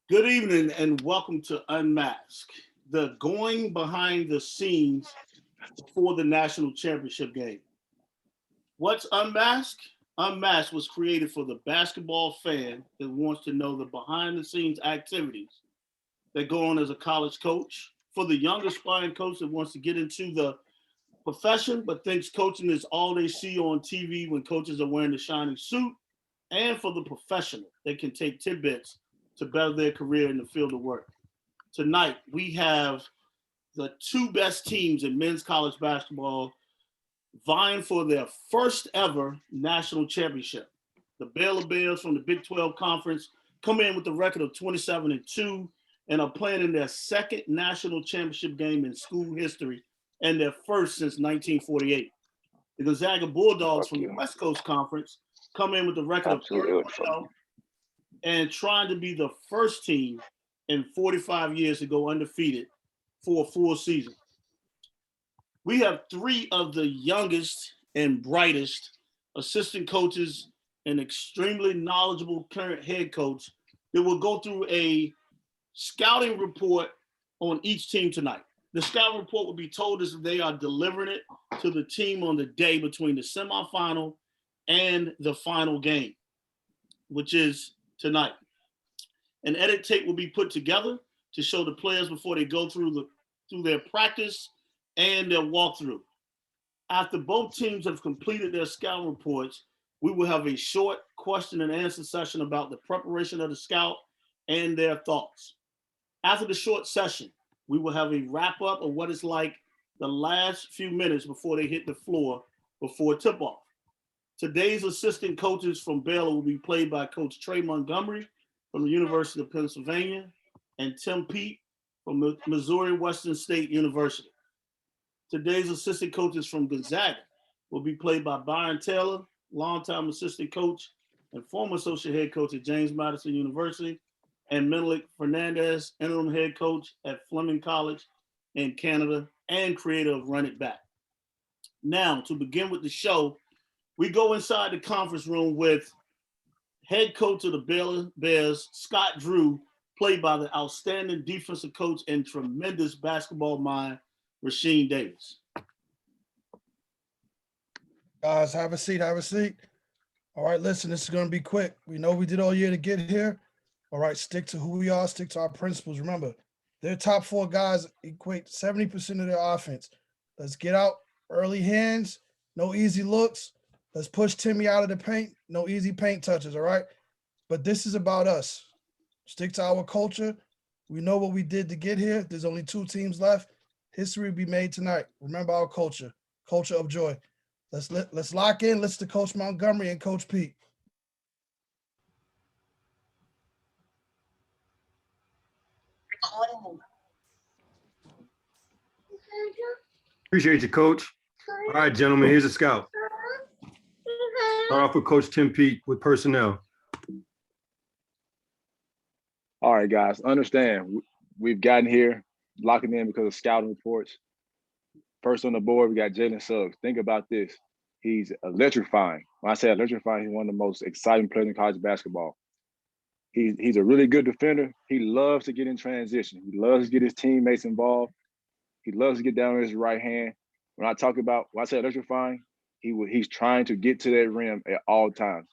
Good evening and welcome to Unmasked, the going behind the scenes for the national championship game. What's Unmasked? Unmasked was created for the basketball fan that wants to know the behind the scenes activities that go on as a college coach, for the young aspiring coach that wants to get into the profession but thinks coaching is all they see on TV when coaches are wearing the shiny suit, and for the professional that can take tidbits to better their career in the field of work. Tonight, we have the two best teams in men's college basketball vying for their first ever national championship. The Baylor Bears from the Big 12 Conference come in with a record of 27-2 and are playing in their second national championship game in school history and their first since 1948. The Gonzaga Bulldogs from the West Coast Conference come in with a record of 30-0 and trying to be the first team in 45 years to go undefeated for a full season. We have three of the youngest and brightest assistant coaches and extremely knowledgeable current head coach that will go through a scouting report on each team tonight. The scouting report will be told us if they are delivering it to the team on the day between the semifinal and the final game, which is tonight. An edit tape will be put together to show the players before they go through their practice and their walkthrough. After both teams have completed their scouting reports, we will have a short question and answer session about the preparation of the scout and their thoughts. After the short session, we will have a wrap up of what it's like the last few minutes before they hit the floor before tip off. Today's assistant coaches from Baylor will be played by Coach Trey Montgomery from the University of Pennsylvania and Tim Peete from Missouri Western State University. Today's assistant coaches from Gonzaga will be played by Byron Taylor, longtime assistant coach and former associate head coach at James Madison University, and Menelik Fernandez, interim head coach at Fleming College in Canada and creator of Run It Back. Now, to begin with the show, we go inside the conference room with head coach of the Baylor Bears, Scott Drew, played by the outstanding defensive coach and tremendous basketball mind, Rasheem Davis. Guys, have a seat, have a seat. All right, listen, this is going to be quick. We know we did all year to get here. All right, stick to who we are, stick to our principles. Remember, their top four guys equate 70% of their offense. Let's get out early hands, no easy looks. Let's push Timmy out of the paint, no easy paint touches, all right? But this is about us. Stick to our culture. We know what we did to get here. There's only two teams left. History will be made tonight. Remember our culture of joy. Let's lock in. Listen to Coach Montgomery and Coach Peete. Appreciate you, Coach. All right, gentlemen, here's a scout. Start off with Coach Tim Peete with personnel. All right, guys, understand we've gotten here, locking in because of scouting reports. First on the board, we got Jalen Suggs. Think about this. He's electrifying. When I say electrifying, he's one of the most exciting players in college basketball. He's a really good defender. He loves to get in transition. He loves to get his teammates involved. He loves to get down with his right hand. When I say electrifying, he's trying to get to that rim at all times.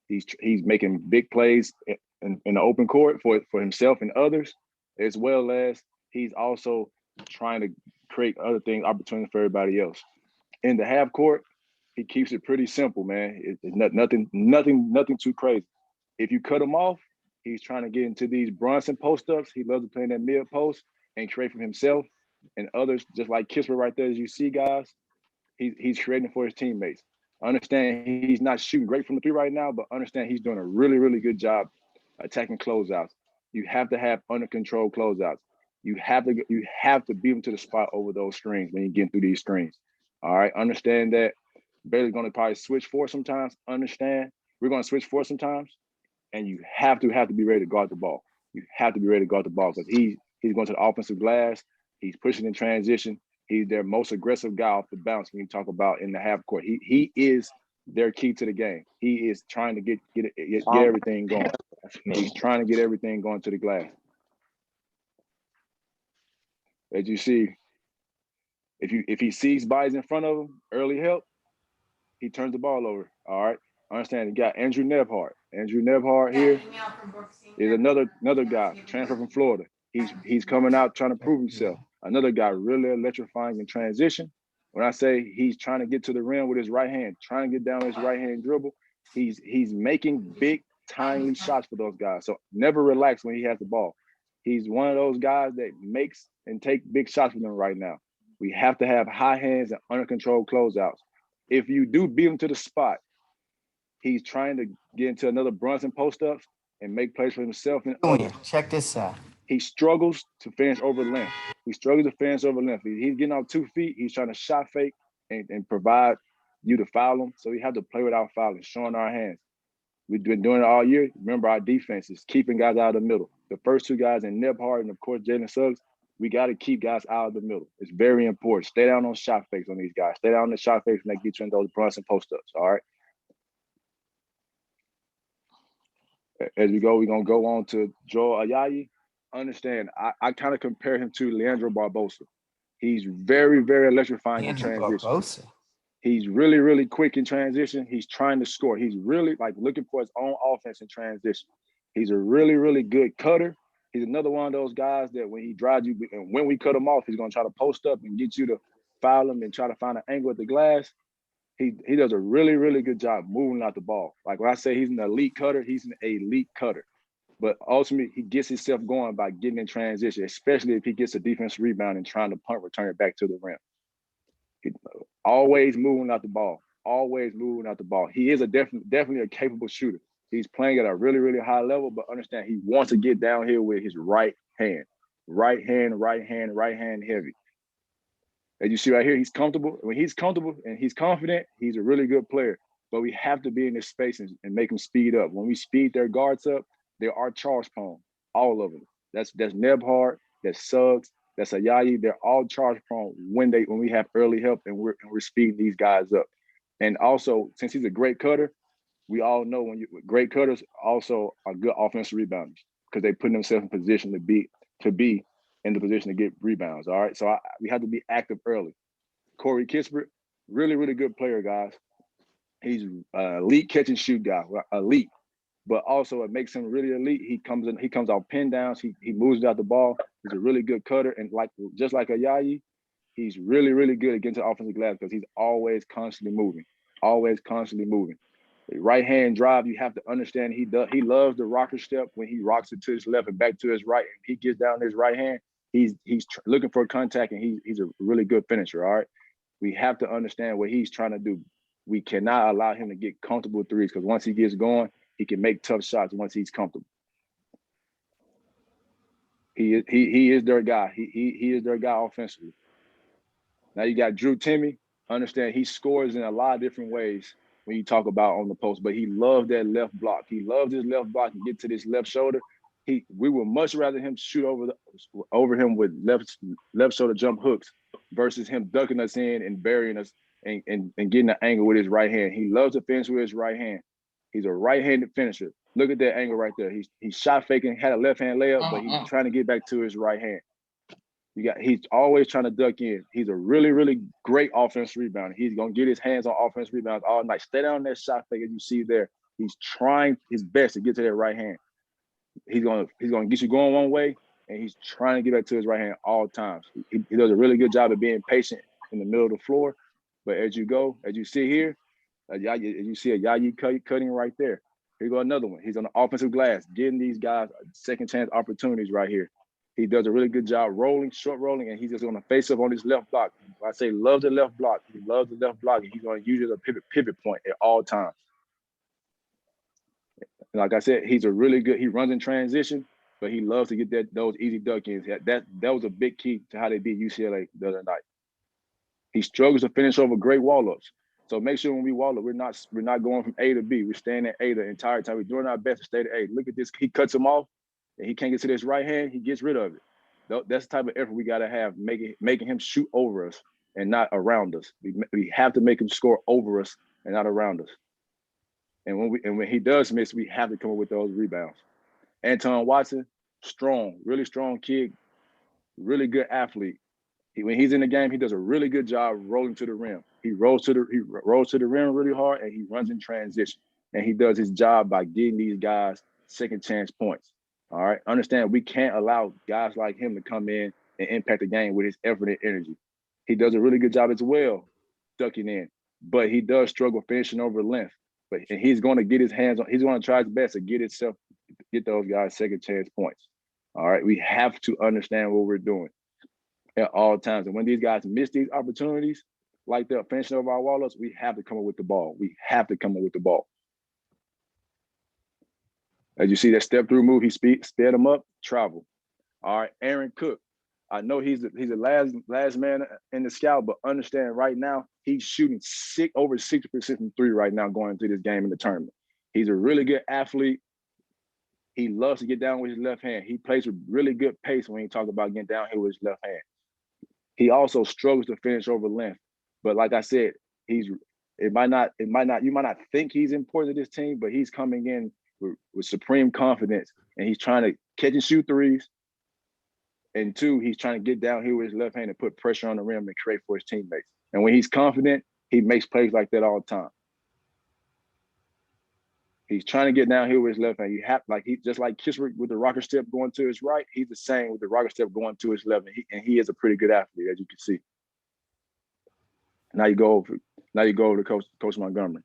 He's making big plays in the open court for himself and others, as well as he's also trying to create other things, opportunities for everybody else. In the half court, he keeps it pretty simple, man. It's nothing too crazy. If you cut him off, he's trying to get into these Bronson post-ups. He loves to play in that mid post and create for himself and others, just like Kisper right there, as you see, guys. He's creating for his teammates. Understand he's not shooting great from the three right now, but understand he's doing a really, really good job attacking closeouts. You have to have under control closeouts. You have to beat them to the spot over those screens when you get through these screens. All right, understand that Baylor's going to probably switch four sometimes. Understand we're going to switch four sometimes, and you have to be ready to guard the ball. You have to be ready to guard the ball because he's going to the offensive glass. He's pushing in transition. He's their most aggressive guy off the bounce when you talk about in the half court. He is their key to the game. He is trying to get everything going. He's trying to get everything going to the glass. As you see, if he sees bodies in front of him, early help, he turns the ball over. All right. Understand, you got Andrew Nebhart. Andrew Nebhart here is another guy, transfer from Florida. He's coming out trying to prove himself. Another guy really electrifying in transition. When I say he's trying to get to the rim with his right hand, trying to get down his right hand dribble, he's making big, timely shots for those guys. So never relax when he has the ball. He's one of those guys that makes and take big shots for them right now. We have to have high hands and under control closeouts. If you do beat him to the spot, he's trying to get into another Brunson post-ups and make plays for himself and others. Check this out. He struggles to finish over length. He struggles to finish over length. He's getting off 2 feet. He's trying to shot fake and provide you to foul him. So we have to play without fouling, showing our hands. We've been doing it all year. Remember, our defense is keeping guys out of the middle. The first two guys in Nebhart and, of course, Jalen Suggs, we got to keep guys out of the middle. It's very important. Stay down on shot fakes on these guys. Stay down on the shot fakes when they get you in those Brunson post-ups, all right? As we go, we're going to go on to Joel Ayayi. Understand, I kind of compare him to Leandro Barbosa. He's very, very electrifying in transition. Barbosa. He's really, really quick in transition. He's trying to score. He's really like looking for his own offense in transition. He's a really, really good cutter. He's another one of those guys that when he drives you, and when we cut him off, he's going to try to post up and get you to foul him and try to find an angle at the glass. He does a really, really good job moving out the ball. Like when I say he's an elite cutter, he's an elite cutter. But ultimately, he gets himself going by getting in transition, especially if he gets a defensive rebound and trying to punt, return it back to the rim. Always moving out the ball. Always moving out the ball. He is definitely a capable shooter. He's playing at a really, really high level, but understand he wants to get down here with his right hand. Right hand heavy. As you see right here, he's comfortable. When he's comfortable and he's confident, he's a really good player. But we have to be in this space and make him speed up. When we speed their guards up, they are charge prone, all of them. That's Nebhart, that's Suggs, that's Ayayi. They're all charge prone when we have early help and we're speeding these guys up. And also, since he's a great cutter, we all know great cutters also are good offensive rebounders because they put themselves in position to be in the position to get rebounds. All right, so we have to be active early. Corey Kispert, really, really good player, guys. He's an elite catch and shoot guy, elite. But also it makes him really elite. He comes off pin downs. He moves out the ball. He's a really good cutter. And just like Ayayi, he's really, really good against the offensive glass because he's always constantly moving. Always constantly moving. The right hand drive, you have to understand he loves the rocker step when he rocks it to his left and back to his right. And he gets down his right hand. He's looking for contact and he's a really good finisher. All right. We have to understand what he's trying to do. We cannot allow him to get comfortable with threes because once he gets going, he can make tough shots once he's comfortable. He is their guy. He is their guy offensively. Now you got Drew Timme. Understand he scores in a lot of different ways when you talk about on the post, but he loves that left block. He loves his left block and get to this left shoulder. We would much rather him shoot over him with left shoulder jump hooks versus him ducking us in and burying us and getting an angle with his right hand. He loves to finish with his right hand. He's a right-handed finisher. Look at that angle right there. He's shot faking, had a left-hand layup, but he's trying to get back to his right hand. He's always trying to duck in. He's a really, really great offensive rebounder. He's gonna get his hands on offensive rebounds all night. Stay down that shot fake as you see there. He's trying his best to get to that right hand. He's gonna get you going one way, and he's trying to get back to his right hand all times. He does a really good job of being patient in the middle of the floor. But as you see here, you see a Ayayi cutting right there. Here go another one. He's on the offensive glass, getting these guys second chance opportunities right here. He does a really good job short rolling, and he's just going to face up on his left block. When I say love the left block, he loves the left block, and he's going to use it as a pivot point at all times. And like I said, he runs in transition, but he loves to get those easy duck-ins. That was a big key to how they beat UCLA the other night. He struggles to finish over great wall-ups. So make sure when we wall up, we're not going from A to B. We're staying at A the entire time. We're doing our best to stay to A. Look at this. He cuts him off, and he can't get to this right hand. He gets rid of it. That's the type of effort we got to have, making him shoot over us and not around us. We have to make him score over us and not around us. And when he does miss, we have to come up with those rebounds. Anton Watson, strong, really strong kid, really good athlete. When he's in the game, he does a really good job rolling to the rim. He rolls to the rim really hard, and he runs in transition. And he does his job by getting these guys second chance points. All right. Understand, we can't allow guys like him to come in and impact the game with his effort and energy. He does a really good job as well, ducking in, but he does struggle finishing over length. And he's going to get his hands on. He's going to try his best to get those guys second chance points. All right. We have to understand what we're doing at all times. And when these guys miss these opportunities, like they're finishing over our wall-ups, we have to come up with the ball. We have to come up with the ball. As you see that step-through move, he sped him up, travel. All right, Aaron Cook. I know he's the last man in the scout, but understand right now, he's shooting over 60% from three right now going into this game in the tournament. He's a really good athlete. He loves to get down with his left hand. He plays with really good pace when he talks about getting down here with his left hand. He also struggles to finish over length. But like I said, you might not think he's important to this team, but he's coming in with supreme confidence, and he's trying to catch and shoot threes. And two, he's trying to get down here with his left hand and put pressure on the rim and create for his teammates. And when he's confident, he makes plays like that all the time. He's trying to get down here with his left hand. Just like Kisper with the rocker step going to his right, he's the same with the rocker step going to his left, and he is a pretty good athlete, as you can see. Now you go over to Coach Montgomery.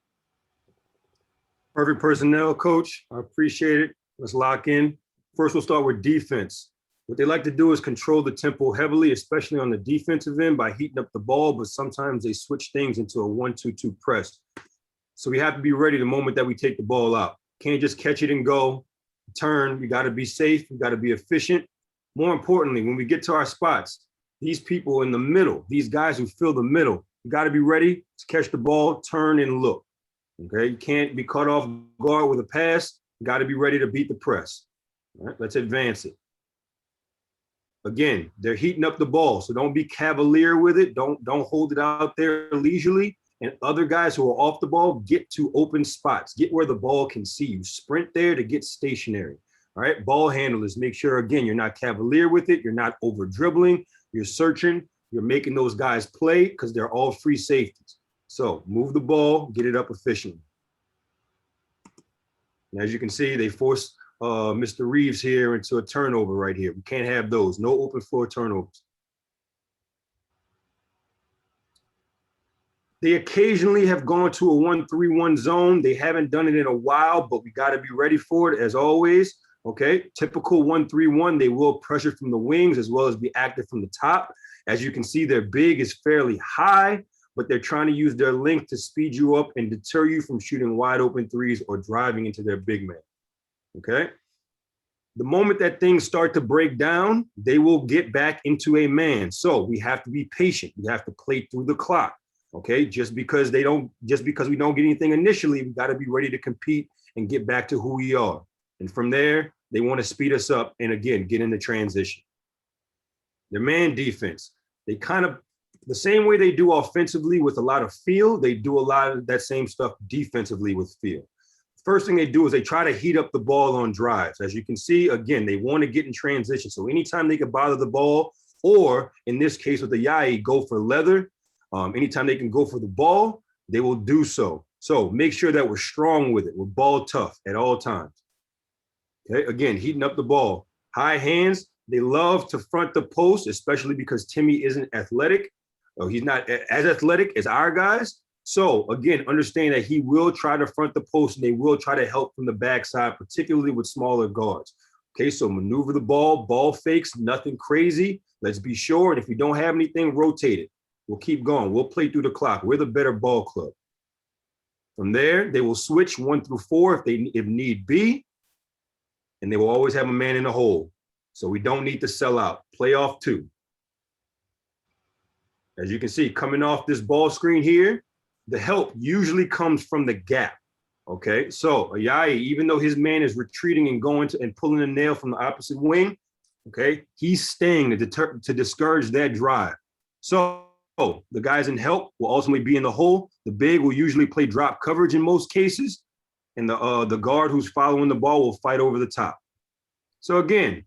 Perfect personnel, Coach. I appreciate it. Let's lock in. First, we'll start with defense. What they like to do is control the tempo heavily, especially on the defensive end by heating up the ball, but sometimes they switch things into a 1-2-2 press. So we have to be ready the moment that we take the ball out. Can't just catch it and go, turn. We got to be safe. We got to be efficient. More importantly, when we get to our spots, these people in the middle, these guys who fill the middle, you got to be ready to catch the ball, turn, and look. Okay, you can't be caught off guard with a pass. You got to be ready to beat the press. All right, let's advance it. Again, they're heating up the ball, so don't be cavalier with it. Don't hold it out there leisurely. And other guys who are off the ball, get to open spots. Get where the ball can see you. Sprint there to get stationary. All right, ball handlers, make sure, again, you're not cavalier with it. You're not over dribbling. You're searching. You're making those guys play because they're all free safeties. So move the ball, get it up efficiently. And as you can see, they forced Mr. Reeves here into a turnover right here. We can't have those. No open floor turnovers. They occasionally have gone to a 1-3-1 zone. They haven't done it in a while, but we got to be ready for it as always. Okay, typical 1-3-1, they will pressure from the wings as well as be active from the top. As you can see, their big is fairly high, but they're trying to use their length to speed you up and deter you from shooting wide open threes or driving into their big man. Okay. The moment that things start to break down, they will get back into a man. So we have to be patient. We have to play through the clock. Okay. Just because we don't get anything initially, we got to be ready to compete and get back to who we are. And from there, they want to speed us up and again, get into transition. Their man defense, they kind of, the same way they do offensively with a lot of feel, they do a lot of that same stuff defensively with feel. First thing they do is they try to heat up the ball on drives. As you can see, again, they want to get in transition. So anytime they can bother the ball, or in this case with the Yai, go for leather, anytime they can go for the ball, they will do so. So make sure that we're strong with it. We're ball tough at all times. Okay, again, heating up the ball. High hands, they love to front the post, especially because Timmy isn't athletic. He's not as athletic as our guys. So again, understand that he will try to front the post and they will try to help from the backside, particularly with smaller guards. Okay, so maneuver the ball fakes, nothing crazy. Let's be sure. And if we don't have anything, rotate it. We'll keep going. We'll play through the clock. We're the better ball club. From there, they will switch 1 through 4 if need be. And they will always have a man in the hole. So we don't need to sell out. Play off 2. As you can see, coming off this ball screen here, the help usually comes from the gap. Okay, so Ayayi, even though his man is retreating and going to and pulling a nail from the opposite wing, okay, he's staying to discourage that drive. So the guys in help will ultimately be in the hole. The big will usually play drop coverage in most cases. and the guard who's following the ball will fight over the top. So again,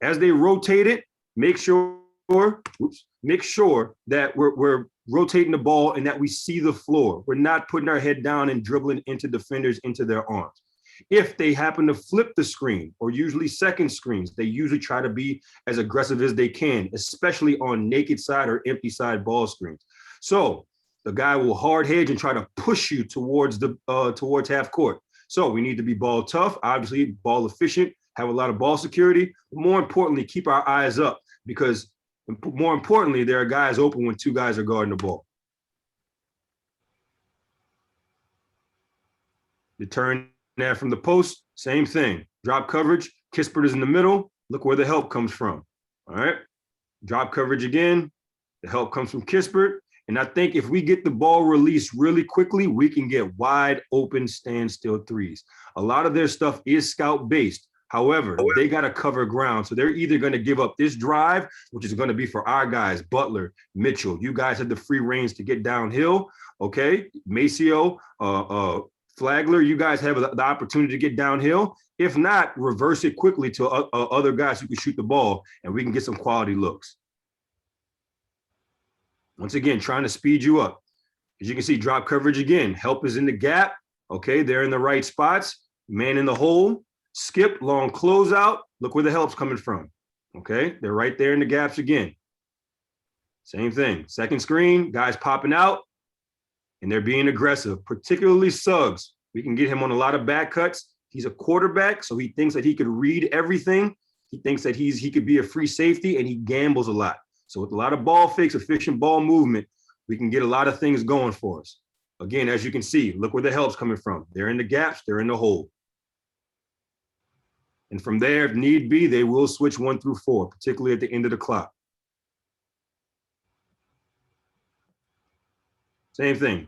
as they rotate it, make sure that we're rotating the ball and that we see the floor. We're not putting our head down and dribbling into defenders into their arms. If they happen to flip the screen, or usually second screens, they usually try to be as aggressive as they can, especially on naked side or empty side ball screens. So the guy will hard hedge and try to push you towards half court. So we need to be ball tough, obviously ball efficient, have a lot of ball security, but more importantly, keep our eyes up, because more importantly, there are guys open when two guys are guarding the ball. Return that from the post, same thing. Drop coverage, Kispert is in the middle. Look where the help comes from. All right. Drop coverage again. The help comes from Kispert. And I think if we get the ball released really quickly, we can get wide open standstill threes. A lot of their stuff is scout based. However, they got to cover ground. So they're either going to give up this drive, which is going to be for our guys, Butler, Mitchell. You guys have the free reins to get downhill. Okay. Maceo, Flagler, you guys have the opportunity to get downhill. If not, reverse it quickly to other guys who can shoot the ball, and we can get some quality looks. Once again, trying to speed you up. As you can see, drop coverage again. Help is in the gap. Okay, they're in the right spots. Man in the hole. Skip, long closeout. Look where the help's coming from. Okay, they're right there in the gaps again. Same thing. Second screen, guys popping out. And they're being aggressive, particularly Suggs. We can get him on a lot of back cuts. He's a quarterback, so he thinks that he could read everything. He thinks that he could be a free safety, and he gambles a lot. So with a lot of ball fakes, efficient ball movement, we can get a lot of things going for us. Again, as you can see, look where the help's coming from. They're in the gaps, they're in the hole. And from there, if need be, they will switch 1 through 4, particularly at the end of the clock. Same thing.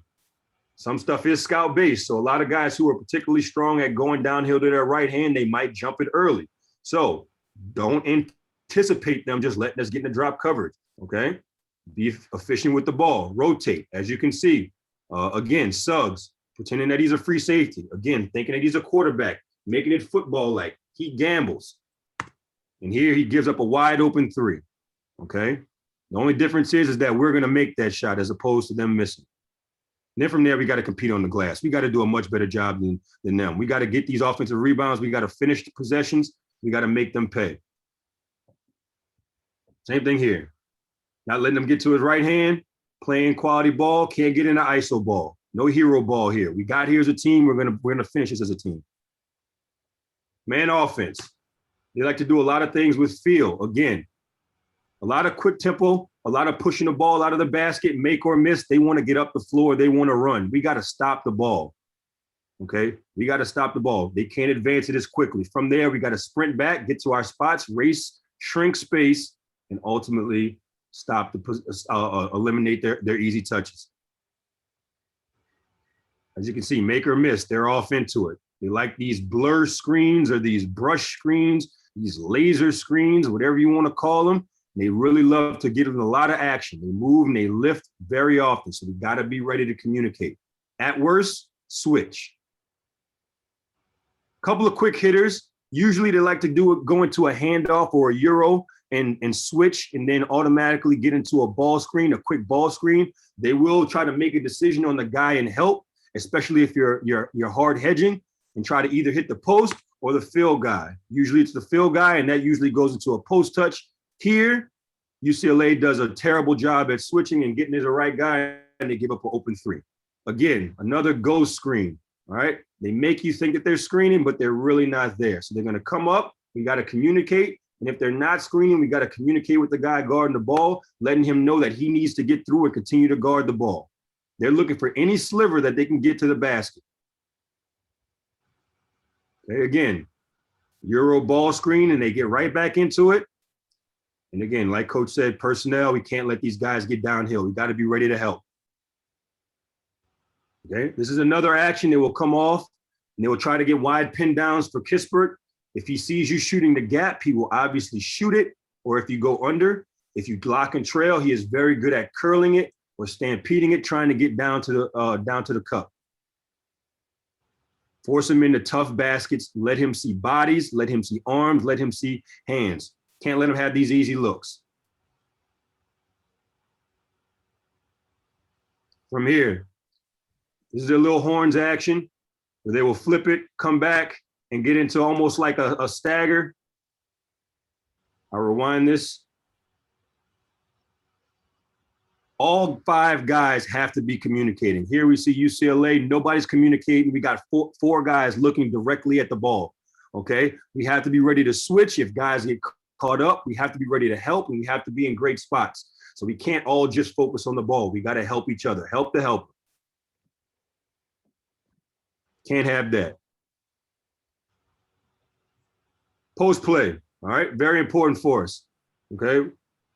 Some stuff is scout based. So a lot of guys who are particularly strong at going downhill to their right hand, they might jump it early. So don't anticipate them just letting us get in the drop coverage. Okay. Be efficient with the ball. Rotate. As you can see, again, Suggs pretending that he's a free safety. Again, thinking that he's a quarterback, making it football-like. He gambles. And here he gives up a wide open 3. Okay. The only difference is that we're going to make that shot as opposed to them missing. And then from there, we got to compete on the glass. We got to do a much better job than them. We got to get these offensive rebounds. We got to finish the possessions. We got to make them pay. Same thing here. Not letting them get to his right hand, playing quality ball, can't get in the ISO ball. No hero ball here. We got here as a team. We're gonna finish this as a team. Man offense. They like to do a lot of things with feel. Again, a lot of quick tempo, a lot of pushing the ball out of the basket, make or miss. They want to get up the floor. They want to run. We got to stop the ball. Okay? We got to stop the ball. They can't advance it as quickly. From there, we got to sprint back, get to our spots, race, shrink space, and ultimately stop eliminate their easy touches. As you can see, make or miss, they're off into it. They like these blur screens or these brush screens, these laser screens, whatever you want to call them. They really love to get in a lot of action. They move and they lift very often. So we got to be ready to communicate. At worst, switch. Couple of quick hitters. Usually they like to go into a handoff or a Euro and switch and then automatically get into a ball screen, a quick ball screen. They will try to make a decision on the guy and help, especially if you're hard hedging, and try to either hit the post or the fill guy. Usually it's the fill guy, and that usually goes into a post touch. Here, UCLA does a terrible job at switching and getting to the right guy, and they give up an open 3. Again, another ghost screen, all right? They make you think that they're screening, but they're really not there. So they're gonna come up, we gotta communicate, and if they're not screening, we gotta communicate with the guy guarding the ball, letting him know that he needs to get through and continue to guard the ball. They're looking for any sliver that they can get to the basket. Okay, again, Euro ball screen, and they get right back into it. And again, like Coach said, personnel, we can't let these guys get downhill. We got to be ready to help. Okay, this is another action that will come off, and they will try to get wide pin downs for Kispert. If he sees you shooting the gap, he will obviously shoot it, or if you go under, if you block and trail, he is very good at curling it or stampeding it, trying to get down to the cup. Force him into tough baskets. Let him see bodies. Let him see arms. Let him see hands. Can't let him have these easy looks. From here, this is a little horns action where they will flip it, come back, and get into almost like a stagger. I'll rewind this. All 5 guys have to be communicating. Here we see UCLA, nobody's communicating. We got four guys looking directly at the ball, okay? We have to be ready to switch. If guys get caught up, we have to be ready to help, and we have to be in great spots. So we can't all just focus on the ball. We got to help each other, help the helper. Can't have that. Post play, all right? Very important for us, okay?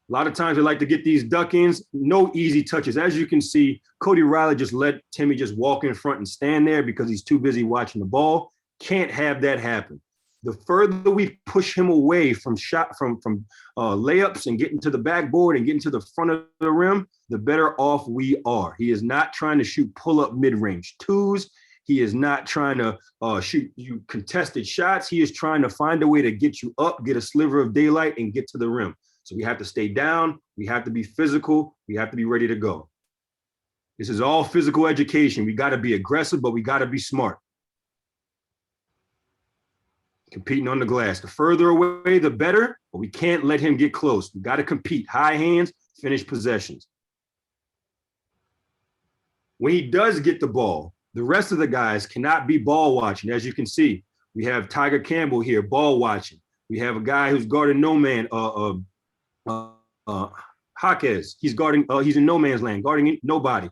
A lot of times we like to get these duck-ins, no easy touches. As you can see, Cody Riley just let Timmy just walk in front and stand there because he's too busy watching the ball. Can't have that happen. The further we push him away from layups and getting to the backboard and getting to the front of the rim, the better off we are. He is not trying to shoot pull-up mid-range twos. He is not trying to shoot you contested shots. He is trying to find a way to get you up, get a sliver of daylight, and get to the rim. So we have to stay down. We have to be physical. We have to be ready to go. This is all physical education. We got to be aggressive, but we got to be smart. Competing on the glass. The further away, the better, but we can't let him get close. We got to compete. High hands, finish possessions. When he does get the ball, the rest of the guys cannot be ball watching. As you can see, we have Tiger Campbell here, ball watching. We have a guy who's guarding no man, Jaquez. He's guarding, he's in no man's land, guarding nobody.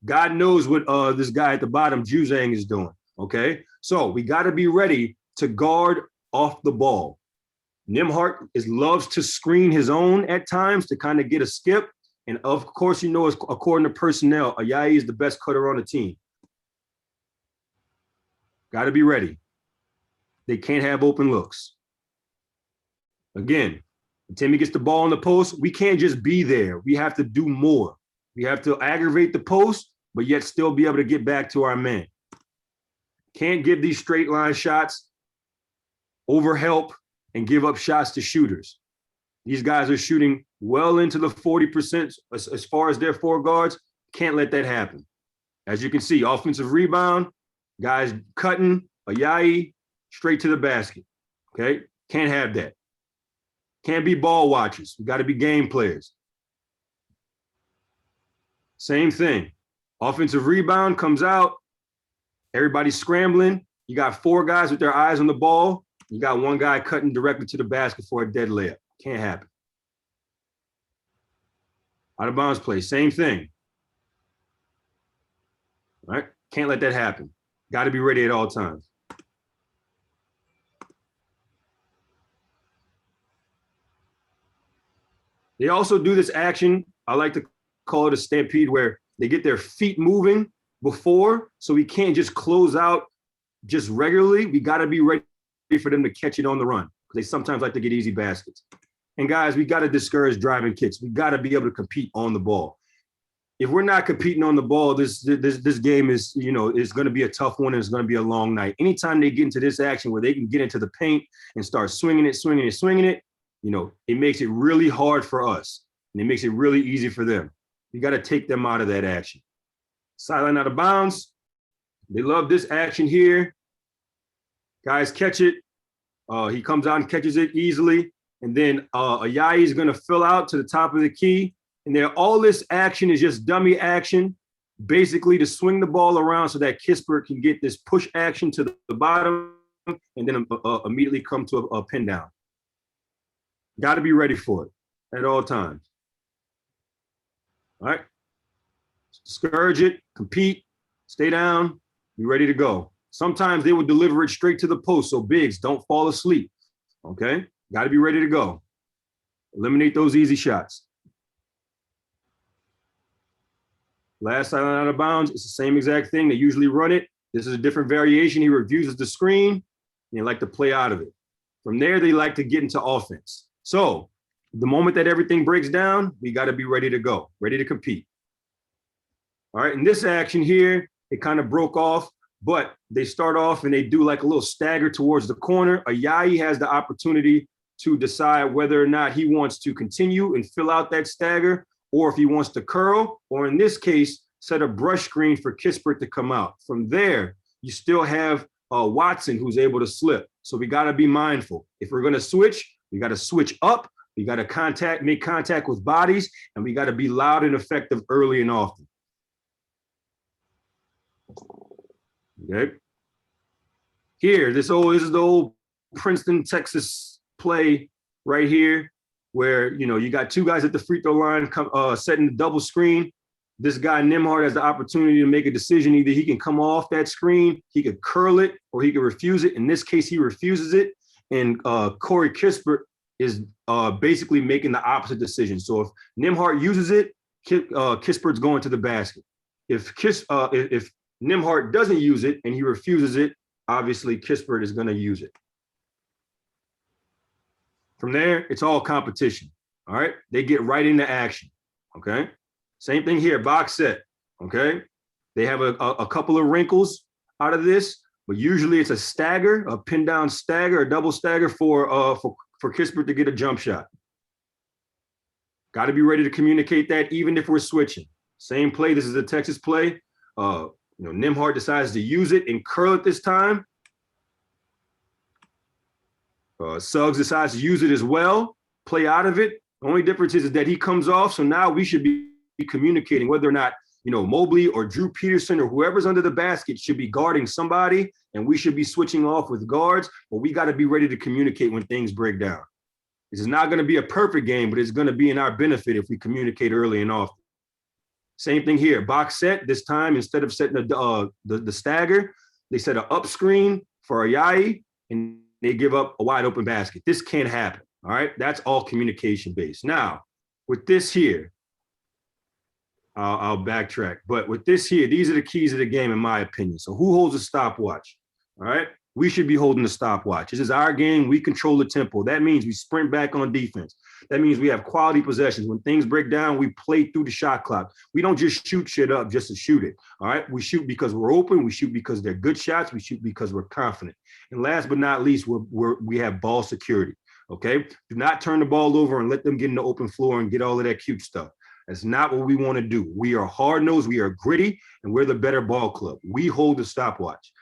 God knows what this guy at the bottom, Juzang, is doing, okay? So we got to be ready to guard off the ball. Nembhard loves to screen his own at times to kind of get a skip. And of course, you know, according to personnel, Ayayi is the best cutter on the team. Got to be ready. They can't have open looks. Again, when Timmy gets the ball in the post, we can't just be there. We have to do more. We have to aggravate the post, but yet still be able to get back to our man. Can't give these straight line shots, overhelp, and give up shots to shooters. These guys are shooting well into the 40% as far as their 4 guards. Can't let that happen. As you can see, offensive rebound, guys cutting, Ayayi, straight to the basket, okay? Can't have that. Can't be ball watchers. We got to be game players. Same thing. Offensive rebound comes out. Everybody's scrambling. You got 4 guys with their eyes on the ball. You got 1 guy cutting directly to the basket for a dead layup. Can't happen. Out of bounds play, same thing. All right? Can't let that happen. Got to be ready at all times. They also do this action, I like to call it a stampede, where they get their feet moving before, so we can't just close out just regularly. We got to be ready for them to catch it on the run, because they sometimes like to get easy baskets. And guys, we got to discourage driving kicks. We got to be able to compete on the ball. If we're not competing on the ball, this game is, you know, it's going to be a tough one, and it's going to be a long night. Anytime they get into this action where they can get into the paint and start swinging it, you know, it makes it really hard for us, and it makes it really easy for them. You got to take them out of that action. Sideline out of bounds. They love this action here. Guys catch it. He comes out and catches it easily. And then Ayayi is going to fill out to the top of the key. And then all this action is just dummy action, basically to swing the ball around so that Kispert can get this push action to the bottom and then immediately come to a pin down. Got to be ready for it at all times. All right. Discourage it, compete, stay down, be ready to go. Sometimes they will deliver it straight to the post, so bigs don't fall asleep. Okay. Got to be ready to go. Eliminate those easy shots. Last sideline out of bounds, it's the same exact thing. They usually run it. This is a different variation. He refuses the screen, and they like to play out of it. From there, they like to get into offense. So the moment that everything breaks down, we got to be ready to go, ready to compete. All right, in this action here, it kind of broke off but they start off and they do like a little stagger towards the corner. Ayayi has the opportunity to decide whether or not he wants to continue and fill out that stagger, or if he wants to curl, or in this case, set a brush screen for Kispert to come out. From there, you still have Watson who's able to slip. So we got to be mindful. If we're going to switch, we got to switch up. We got to make contact with bodies, and we got to be loud and effective early and often. Okay. Here, this is the old Princeton, Texas play right here, where you got two guys at the free throw line setting the double screen. This guy Nembhard has the opportunity to make a decision. Either he can come off that screen, he could curl it, or he could refuse it. In this case, he refuses it, and Corey Kispert is basically making the opposite decision. So if Nembhard uses it, Kispert's going to the basket. If Nembhard doesn't use it and he refuses it, obviously Kispert is going to use it. From there, it's all competition. All right, they get right into action. Okay, same thing here, box set. Okay, they have a couple of wrinkles out of this, but usually it's a stagger, a pin down stagger, a double stagger for Kispert to get a jump shot. Got to be ready to communicate that even if we're switching. Same play. This is a Texas play. Nembhard decides to use it and curl it this time. Suggs decides to use it as well, play out of it. The only difference is that he comes off. So now we should be communicating whether or not, Mobley or Drew Peterson or whoever's under the basket should be guarding somebody, and we should be switching off with guards, but we got to be ready to communicate when things break down. This is not going to be a perfect game, but it's going to be in our benefit if we communicate early and often. Same thing here, box set. This time, instead of setting the stagger, they set an up screen for Ayayi, and they give up a wide open basket. This can't happen, all right? That's all communication based. Now, with this here, I'll backtrack. But with this here, these are the keys of the game, in my opinion. So who holds a stopwatch, all right? We should be holding the stopwatch. This is our game. We control the tempo. That means we sprint back on defense. That means we have quality possessions. When things break down, we play through the shot clock. We don't just shoot shit up just to shoot it, all right? We shoot because we're open. We shoot because they're good shots. We shoot because we're confident. And last but not least, we have ball security, okay? Do not turn the ball over and let them get in the open floor and get all of that cute stuff. That's not what we want to do. We are hard-nosed, we are gritty, and we're the better ball club. We hold the stopwatch.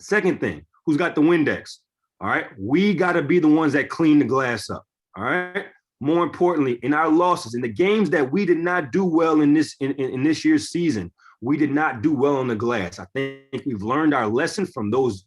Second thing, who's got the Windex? All right, we got to be the ones that clean the glass up. All right. More importantly, in our losses, in the games that we did not do well in this year's season, we did not do well on the glass. I think we've learned our lesson from those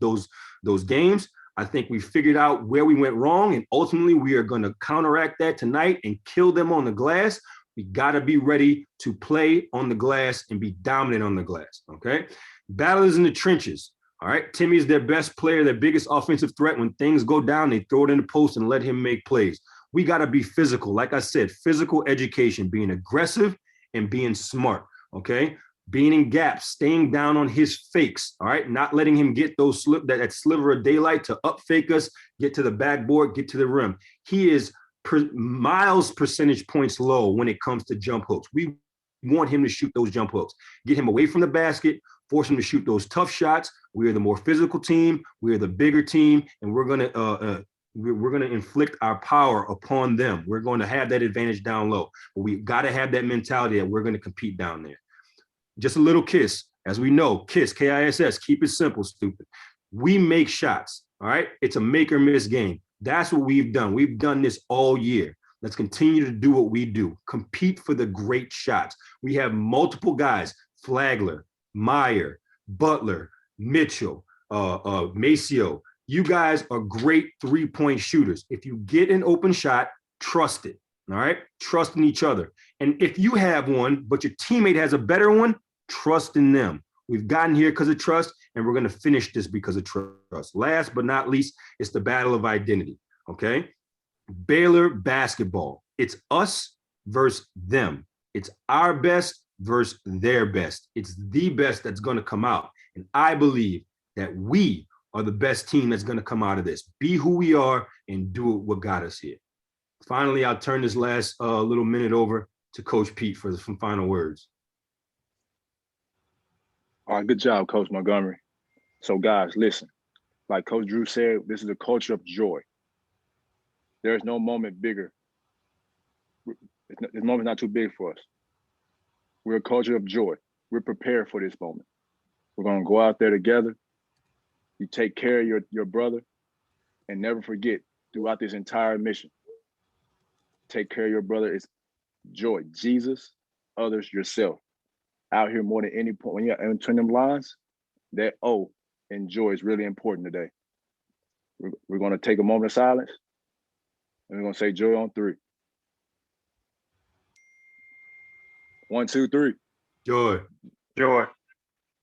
games. I think we figured out where we went wrong, and ultimately we are going to counteract that tonight and kill them on the glass. We got to be ready to play on the glass and be dominant on the glass, okay? Battle is in the trenches, all right? Timmy's their best player, their biggest offensive threat. When things go down, they throw it in the post and let him make plays. We got to be physical. Like I said, physical education, being aggressive and being smart, okay? Being in gaps, staying down on his fakes, all right? Not letting him get those that sliver of daylight to up fake us, get to the backboard, get to the rim. He is miles percentage points low when it comes to jump hooks. We want him to shoot those jump hooks, get him away from the basket, force him to shoot those tough shots. We are the more physical team. We are the bigger team, and we're gonna inflict our power upon them. We're going to have that advantage down low, but we got to have that mentality that we're going to compete down there. Just a little KISS, as we know, KISS, K-I-S-S, keep it simple, stupid. We make shots, all right? It's a make or miss game. That's what we've done. We've done this all year. Let's continue to do what we do. Compete for the great shots. We have multiple guys, Flagler, Meyer, Butler, Mitchell, Maceo. You guys are great three-point shooters. If you get an open shot, trust it, all right? Trust in each other. And if you have one, but your teammate has a better one, trust in them. We've gotten here because of trust, and we're going to finish this because of trust. Last but not least, it's the battle of identity, okay? Baylor basketball. It's us versus them. It's our best versus their best. It's the best that's going to come out. And I believe that we are the best team that's going to come out of this. Be who we are and do what got us here. Finally, I'll turn this last little minute over to Coach Pete for some final words. All right, good job, Coach Montgomery. So guys, listen, like Coach Drew said, this is a culture of joy. There's no moment bigger. This moment's not too big for us. We're a culture of joy. We're prepared for this moment. We're gonna go out there together. You take care of your brother, and never forget throughout this entire mission, take care of your brother. It's joy. Jesus, others, yourself. Out here more than any point. When you're entering them lines, that O and joy is really important today. We're gonna take a moment of silence, and we're gonna say joy on 3. 1, 2, 3. Joy. Joy.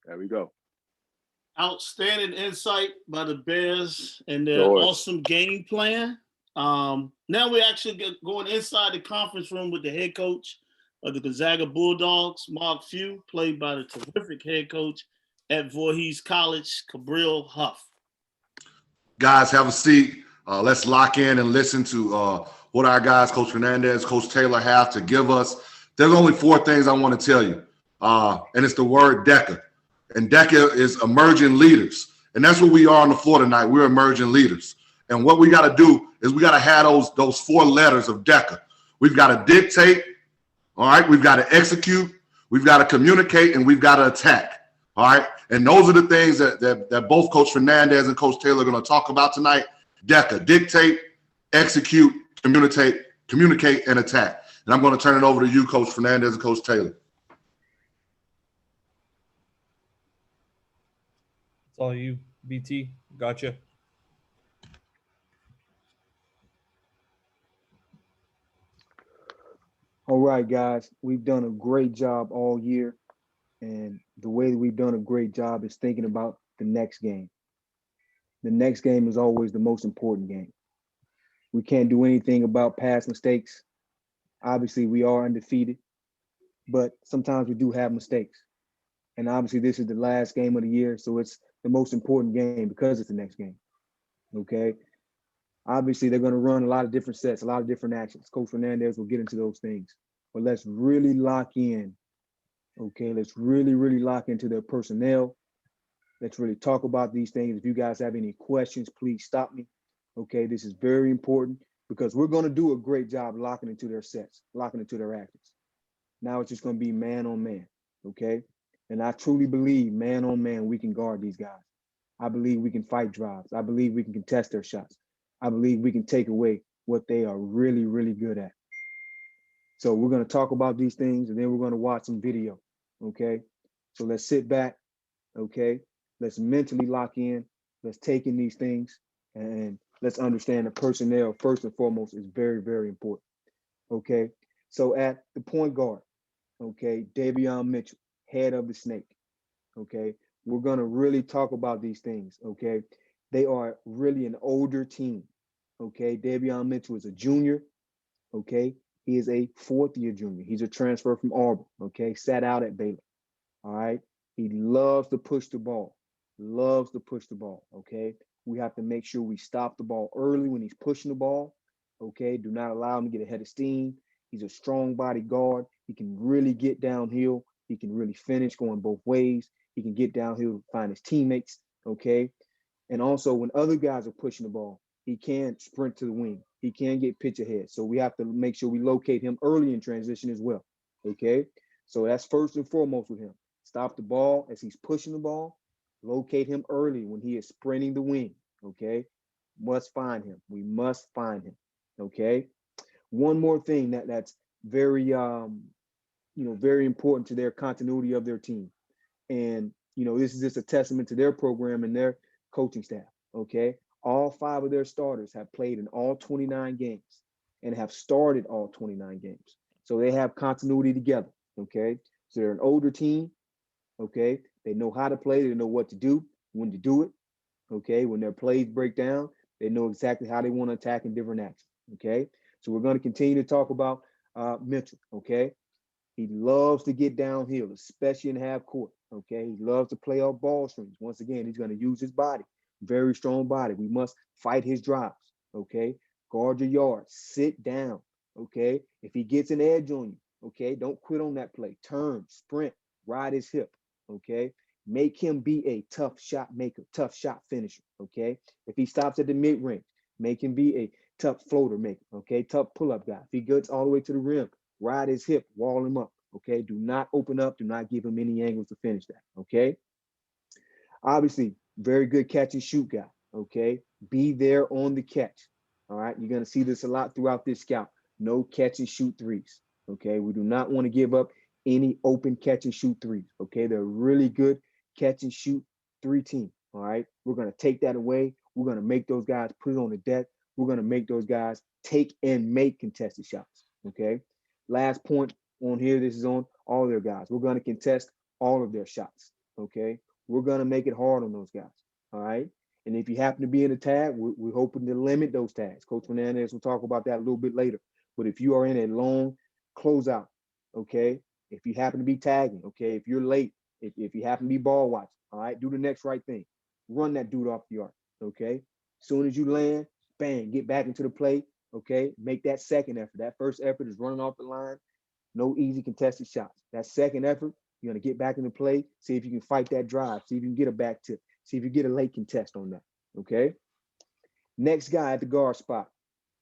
There we go. Outstanding insight by the Bears and their Joy. awesome game plan. Now we're actually going inside the conference room with the head coach of the Gonzaga Bulldogs, Mark Few, played by the terrific head coach at Voorhees College, Cabrillo Huff. Guys, have a seat. Let's lock in and listen to what our guys, Coach Fernandez, Coach Taylor, have to give us. There's only 4 things I want to tell you, and it's the word DECA. And DECA is emerging leaders. And that's what we are on the floor tonight. We're emerging leaders. And what we got to do is we got to have those 4 letters of DECA. We've got to dictate, all right? We've got to execute, we've got to communicate, and we've got to attack, all right? And those are the things that both Coach Fernandez and Coach Taylor are going to talk about tonight. DECA, dictate, execute, communicate, and attack. And I'm going to turn it over to you, Coach Fernandez and Coach Taylor. It's all you, BT. Gotcha. All right, guys, we've done a great job all year. And the way that we've done a great job is thinking about the next game. The next game is always the most important game. We can't do anything about past mistakes. Obviously, we are undefeated, but sometimes we do have mistakes. And obviously, this is the last game of the year, so it's the most important game because it's the next game, okay? Obviously, they're going to run a lot of different sets, a lot of different actions. Coach Fernandez will get into those things. But let's really lock in, okay? Let's really, really lock into their personnel. Let's really talk about these things. If you guys have any questions, please stop me, okay? This is very important because we're going to do a great job locking into their sets, locking into their actions. Now it's just going to be man on man, okay? And I truly believe man on man, we can guard these guys. I believe we can fight drives. I believe we can contest their shots. I believe we can take away what they are really, really good at. So we're going to talk about these things and then we're going to watch some video, okay? So let's sit back, okay? Let's mentally lock in. Let's take in these things and let's understand the personnel first and foremost is very, very important, okay? So at the point guard, okay, Davion Mitchell, head of the snake, okay? We're going to really talk about these things, okay? They are really an older team, okay? Davion Mitchell is a junior, okay? He is a 4th-year junior. He's a transfer from Auburn, okay? Sat out at Baylor, all right? He loves to push the ball, okay? We have to make sure we stop the ball early when he's pushing the ball, okay? Do not allow him to get ahead of steam. He's a strong body guard. He can really get downhill. He can really finish going both ways. He can get downhill to find his teammates, okay? And also when other guys are pushing the ball, he can sprint to the wing. He can get pitch ahead. So we have to make sure we locate him early in transition as well, okay? So that's first and foremost with him. Stop the ball as he's pushing the ball. Locate him early when he is sprinting the wing, okay? Must find him. We must find him, okay? One more thing that's very, very important to their continuity of their team. And, this is just a testament to their program and their coaching staff, okay? All 5 of their starters have played in all 29 games and have started all 29 games. So they have continuity together, okay? So they're an older team, okay? They know how to play. They know what to do, when to do it, okay? When their plays break down, they know exactly how they want to attack in different actions, okay? So we're going to continue to talk about Mitchell, okay? He loves to get downhill, especially in half court, okay? He loves to play off ball screens. Once again, he's going to use his body, very strong body. We must fight his drives, okay? Guard your yards, sit down, okay? If he gets an edge on you, okay, don't quit on that play. Turn, sprint, ride his hip, okay? Make him be a tough shot maker, tough shot finisher. Okay. If he stops at the mid range, make him be a tough floater maker. Okay. Tough pull up guy. If he gets all the way to the rim, ride his hip, wall him up. Okay. Do not open up. Do not give him any angles to finish that. Okay. Obviously, very good catch and shoot guy. Okay. Be there on the catch. All right. You're going to see this a lot throughout this scout. No catch and shoot threes. Okay. We do not want to give up any open catch and shoot threes. Okay. They're really good catch and shoot three team. All right. We're going to take that away. We're going to make those guys put it on the deck. We're going to make those guys take and make contested shots. Okay. Last point on here. This is on all their guys. We're going to contest all of their shots. Okay. We're going to make it hard on those guys. All right. And if you happen to be in a tag, we're hoping to limit those tags. Coach Fernandez will talk about that a little bit later. But if you are in a long closeout, okay, if you happen to be tagging, okay, if you're late, if you happen to be ball watching, all right, do the next right thing. Run that dude off the arc, okay? As soon as you land, bang, get back into the play, okay? Make that second effort. That first effort is running off the line. No easy contested shots. That second effort, you're going to get back into play, see if you can fight that drive, see if you can get a back tip, see if you get a late contest on that, okay? Next guy at the guard spot,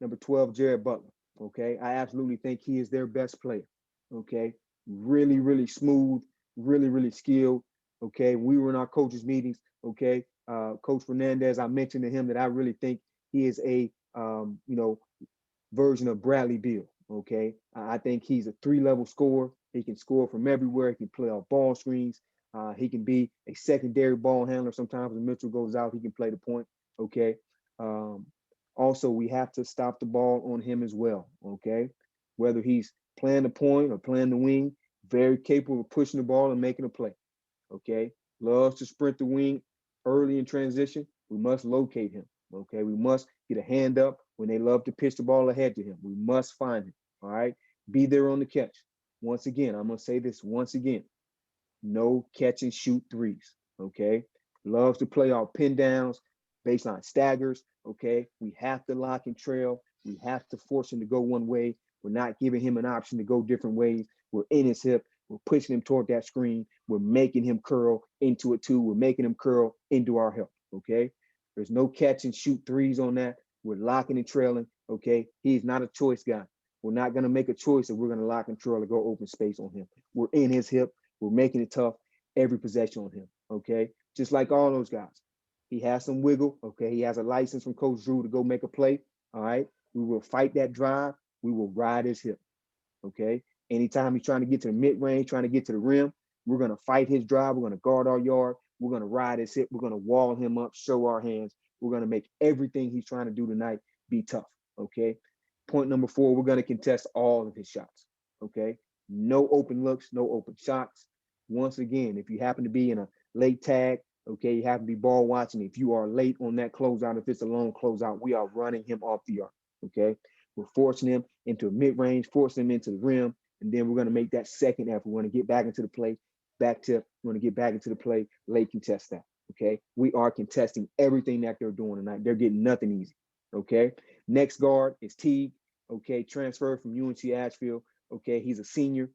number 12, Jared Butler, okay? I absolutely think he is their best player, okay? Really, really smooth, really, really skilled, okay? We were in our coaches' meetings, okay? Coach Fernandez, I mentioned to him that I really think he is a, version of Bradley Beal, okay? I think he's a 3-level scorer. He can score from everywhere. He can play off ball screens. He can be a secondary ball handler. Sometimes when Mitchell goes out, he can play the point, okay? Also, we have to stop the ball on him as well, okay? Whether he's playing the point or playing the wing, very capable of pushing the ball and making a play, okay? Loves to sprint the wing early in transition. We must locate him, okay? We must get a hand up when they love to pitch the ball ahead to him. We must find him, all right? Be there on the catch. Once again, I'm going to say this once again. No catch and shoot threes, okay? Loves to play off pin downs, baseline staggers, okay? We have to lock and trail. We have to force him to go one way. We're not giving him an option to go different ways. We're in his hip. We're pushing him toward that screen. We're making him curl into it too. We're making him curl into our help, okay? There's no catch and shoot threes on that. We're locking and trailing, okay? He's not a choice guy. We're not going to make a choice that we're going to lock and trail or go open space on him. We're in his hip. We're making it tough every possession on him, okay? Just like all those guys. He has some wiggle, okay? He has a license from Coach Drew to go make a play, all right? We will fight that drive. We will ride his hip, okay? Anytime he's trying to get to the mid-range, trying to get to the rim, we're going to fight his drive. We're going to guard our yard. We're going to ride his hip. We're going to wall him up, show our hands. We're going to make everything he's trying to do tonight be tough, okay? Point number 4, we're going to contest all of his shots, okay? No open looks, no open shots. Once again, if you happen to be in a late tag, okay, you have to be ball watching. If you are late on that closeout, if it's a long closeout, we are running him off the arc, okay? We're forcing him into a mid-range, forcing him into the rim, and then we're going to make that second effort. We're going to get back into the play, back tip. We're going to get back into the play, late contest that, okay? We are contesting everything that they're doing tonight. They're getting nothing easy, okay? Next guard is Teague, okay? Transferred from UNC Asheville, okay? He's a senior,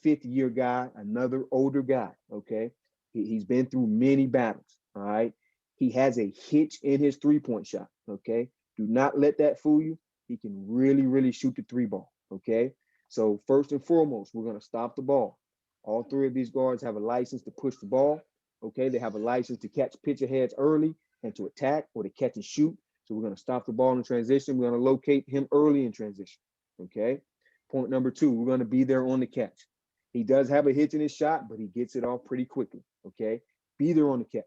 5th-year guy, another older guy, okay? He's been through many battles, all right? He has a hitch in his three-point shot, okay? Do not let that fool you. He can really, really shoot the 3 ball, okay? So first and foremost, we're going to stop the ball. All 3 of these guards have a license to push the ball, okay? They have a license to catch pitcher heads early and to attack or to catch and shoot. So we're going to stop the ball in transition. We're going to locate him early in transition, okay? Point number 2, we're going to be there on the catch. He does have a hitch in his shot, but he gets it off pretty quickly, okay? Be there on the catch.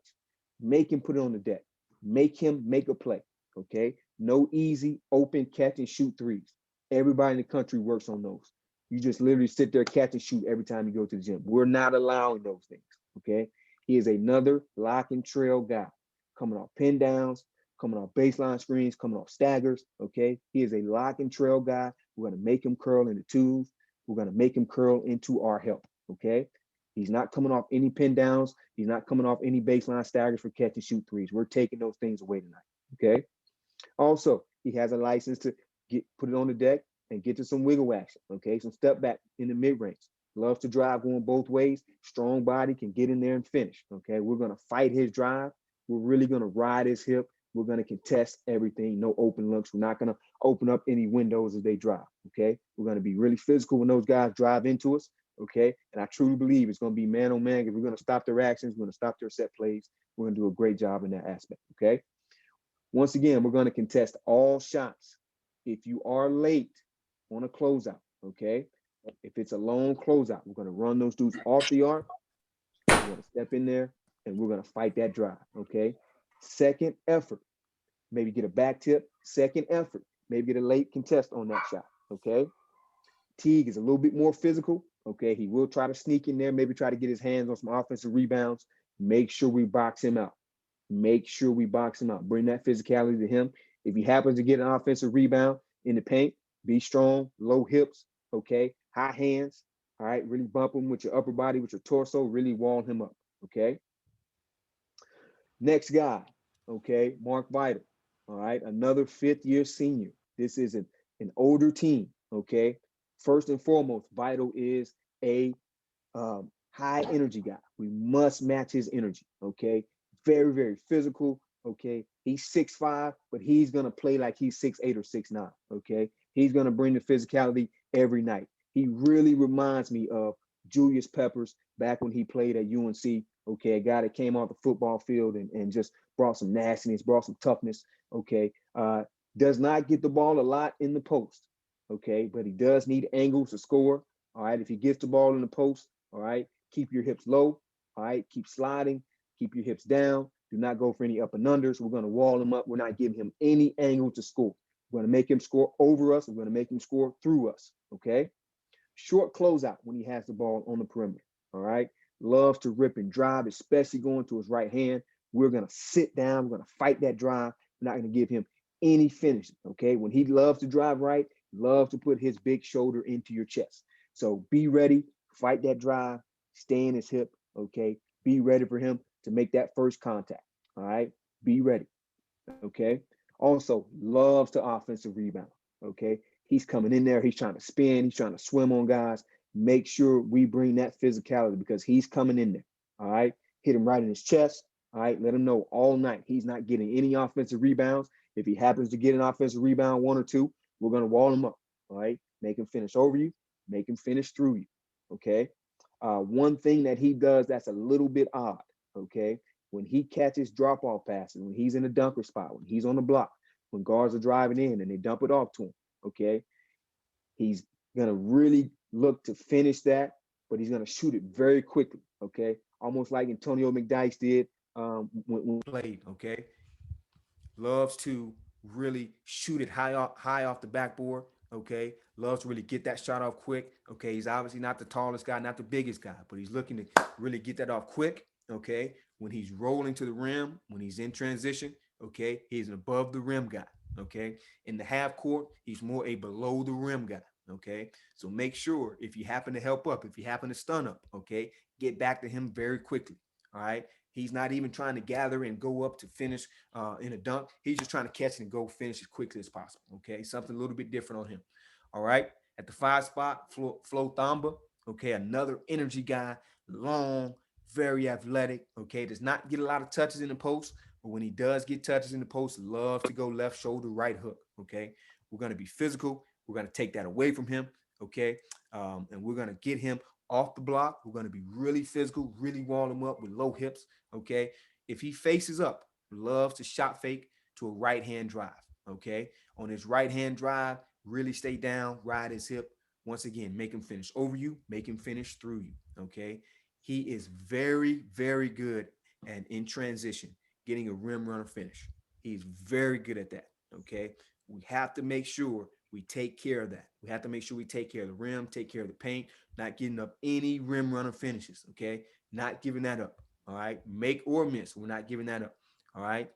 Make him put it on the deck. Make him make a play, okay? No easy, open catch and shoot threes. Everybody in the country works on those. You just literally sit there, catch and shoot every time you go to the gym. We're not allowing those things, okay? He is another lock and trail guy, coming off pin downs, coming off baseline screens, coming off staggers, okay? He is a lock and trail guy. We're going to make him curl into twos. We're going to make him curl into our help, okay? He's not coming off any pin downs. He's not coming off any baseline staggers for catch and shoot threes. We're taking those things away tonight, okay? Also, he has a license to put it on the deck and get to some wiggle action, okay? Some step back in the mid-range, Loves to drive going both ways. Strong body, can get in there and finish. Okay, we're gonna fight his drive. We're really gonna ride his hip. We're gonna contest everything. No open looks. We're not gonna open up any windows as they drive. Okay, we're gonna be really physical when those guys drive into us. Okay, and I truly believe it's gonna be man on man. If we're gonna stop their actions, we're gonna stop their set plays. We're gonna do a great job in that aspect. Okay. Once again, we're going to contest all shots. If you are late on a closeout, okay, if it's a long closeout, we're going to run those dudes off the arc. We're going to step in there and we're going to fight that drive, okay? Second effort, maybe get a back tip. Second effort, maybe get a late contest on that shot, okay? Teague is a little bit more physical, okay? He will try to sneak in there, maybe try to get his hands on some offensive rebounds. Make sure we box him out. Make sure we box him out. Bring that physicality to him. If he happens to get an offensive rebound in the paint, be strong, low hips, okay? High hands, all right? Really bump him with your upper body, with your torso, really wall him up, okay? Next guy, okay? Mark Vital, all right? Another fifth-year senior. This is an older team, okay? First and foremost, Vital is a high energy guy. We must match his energy, okay? Very, very physical, okay? He's 6'5", but he's going to play like he's 6'8" or 6'9", okay? He's going to bring the physicality every night. He really reminds me of Julius Peppers back when he played at UNC, okay? A guy that came off the football field and just brought some nastiness, brought some toughness, okay? Does not get the ball a lot in the post, okay? But he does need angles to score, all right? If he gets the ball in the post, all right, keep your hips low, all right? Keep sliding, keep your hips down. Do not go for any up and unders. We're going to wall him up. We're not giving him any angle to score. We're going to make him score over us. We're going to make him score through us, okay? Short closeout when he has the ball on the perimeter, all right? Loves to rip and drive, especially going to his right hand. We're going to sit down. We're going to fight that drive. We're not going to give him any finish, okay? When he loves to drive right, loves to put his big shoulder into your chest. So be ready, fight that drive, stay in his hip, okay? Be ready for him to make that first contact, all right? Be ready, okay? Also, loves to offensive rebound, okay? He's coming in there, he's trying to spin, he's trying to swim on guys. Make sure we bring that physicality because he's coming in there, all right? Hit him right in his chest, all right? Let him know all night he's not getting any offensive rebounds. If he happens to get an offensive rebound, one or two, we're going to wall him up, all right? Make him finish over you, make him finish through you, okay? One thing that he does that's a little bit odd, okay? When he catches drop-off passes, when he's in a dunker spot, when he's on the block, when guards are driving in and they dump it off to him, okay? He's going to really look to finish that, but he's going to shoot it very quickly, okay? Almost like Antonio McDyess did when played, okay? Loves to really shoot it high off the backboard, okay? Loves to really get that shot off quick, okay? He's obviously not the tallest guy, not the biggest guy, but he's looking to really get that off quick, okay? When he's rolling to the rim, when he's in transition, okay? He's an above the rim guy, okay? In the half court, he's more a below the rim guy, okay? So make sure if you happen to help up, if you happen to stun up, okay, get back to him very quickly, all right? He's not even trying to gather and go up to finish in a dunk. He's just trying to catch it and go finish as quickly as possible. Okay, something a little bit different on him. All right, at the 5 spot, Flo Thamba. Okay, another energy guy, long, very athletic. Okay, does not get a lot of touches in the post, but when he does get touches in the post, loves to go left shoulder, right hook. Okay, we're going to be physical. We're going to take that away from him. Okay, and we're going to get him off the block. We're going to be really physical, really wall him up with low hips. Okay, if he faces up, loves to shot fake to a right hand drive. Okay, on his right hand drive, really stay down, ride his hip. Once again, make him finish over you, make him finish through you. Okay, he is very, very good and in transition, getting a rim runner finish. He's very good at that. Okay, we have to make sure we take care of that. We have to make sure we take care of the rim, take care of the paint, not getting up any rim runner finishes. Okay, not giving that up. All right, make or miss. We're not giving that up. All right,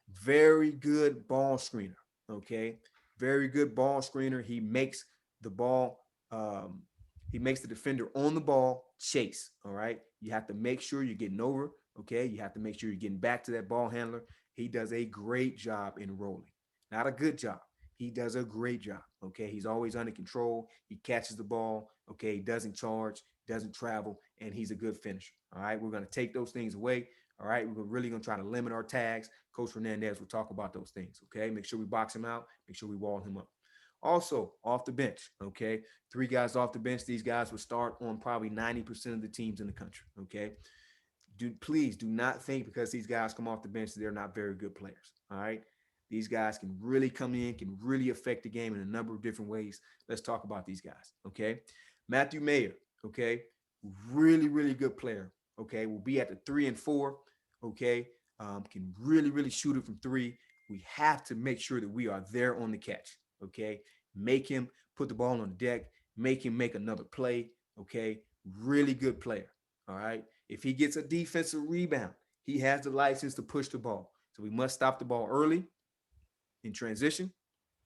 very good ball screener. Okay, very good ball screener. He makes the ball. He makes the defender on the ball chase. All right, you have to make sure you're getting over. Okay, you have to make sure you're getting back to that ball handler. He does a great job in rolling. Not a good job. He does a great job. Okay, he's always under control. He catches the ball. Okay, he doesn't charge, doesn't travel, and he's a good finisher. All right, we're going to take those things away. All right, we're really going to try to limit our tags. Coach Fernandez will talk about those things. Okay, make sure we box him out, make sure we wall him up. Also, off the bench, okay, 3 guys off the bench. These guys will start on probably 90% of the teams in the country. Okay, please do not think because these guys come off the bench they're not very good players. All right, these guys can really come in, can really affect the game in a number of different ways. Let's talk about these guys. Okay, Matthew Mayer. Okay, really good player. Okay, will be at the 3 and 4. Okay, can really shoot it from 3. We have to make sure that we are there on the catch. Okay, make him put the ball on the deck, make him make another play. Okay, really good player. All right, if he gets a defensive rebound, he has the license to push the ball. So we must stop the ball early in transition.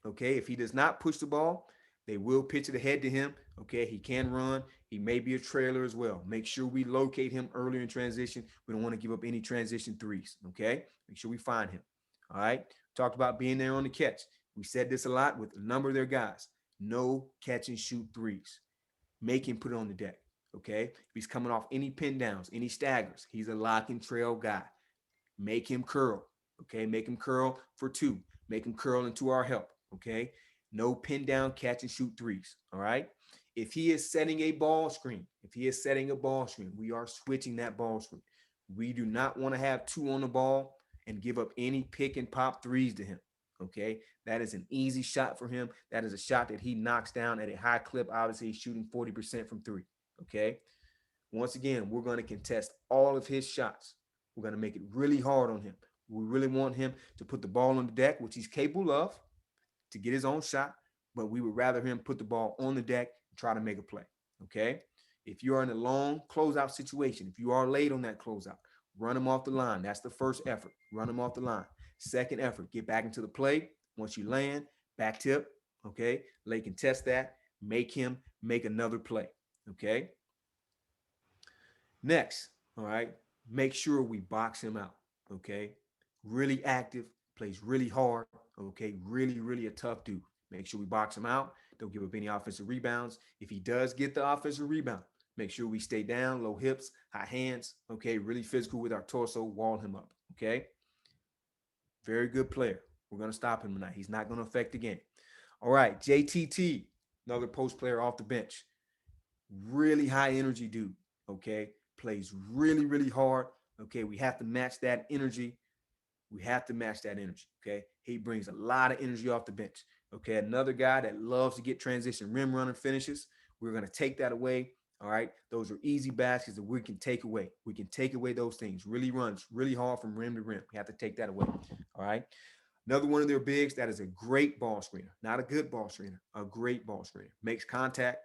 Okay, if he does not push the ball, they will pitch it ahead to him. Okay, he can run. He may be a trailer as well. Make sure we locate him earlier in transition. We don't want to give up any transition threes. Okay, make sure we find him. All right, talked about being there on the catch. We said this a lot with a number of their guys. No catch and shoot threes. Make him put it on the deck. Okay, if he's coming off any pin downs, any staggers, he's a lock and trail guy. Make him curl. Okay, make him curl for 2. Make him curl into our help. Okay, no pin down catch and shoot threes. All right, if he is setting a ball screen, we are switching that ball screen. We do not want to have 2 on the ball and give up any pick and pop threes to him. Okay, that is an easy shot for him. That is a shot that he knocks down at a high clip. Obviously, he's shooting 40% from 3. Okay, once again, we're going to contest all of his shots. We're going to make it really hard on him. We really want him to put the ball on the deck, which he's capable of, to get his own shot, but we would rather him put the ball on the deck and try to make a play. Okay, if you are in a long closeout situation, if you are late on that closeout, run him off the line. That's the first effort. Run him off the line. Second effort, get back into the play. Once you land, back tip. Okay, Lay can test that. Make him make another play. Okay. Next, all right, make sure we box him out. Okay, really active, plays really hard. Okay, really a tough dude. Make sure we box him out. Don't give up any offensive rebounds. If he does get the offensive rebound, make sure we stay down, low hips, high hands. Okay, really physical with our torso, wall him up. Okay, very good player. We're going to stop him tonight. He's not going to affect the game. All right, JTT, another post player off the bench. Really high energy dude. Okay, plays really hard. Okay, we have to match that energy. Okay, he brings a lot of energy off the bench. Okay, another guy that loves to get transition rim running finishes. We're going to take that away. All right, those are easy baskets that we can take away. We can take away those things. Really runs really hard from rim to rim. We have to take that away. All right, another one of their bigs that is a great ball screener, not a good ball screener, a great ball screener. Makes contact.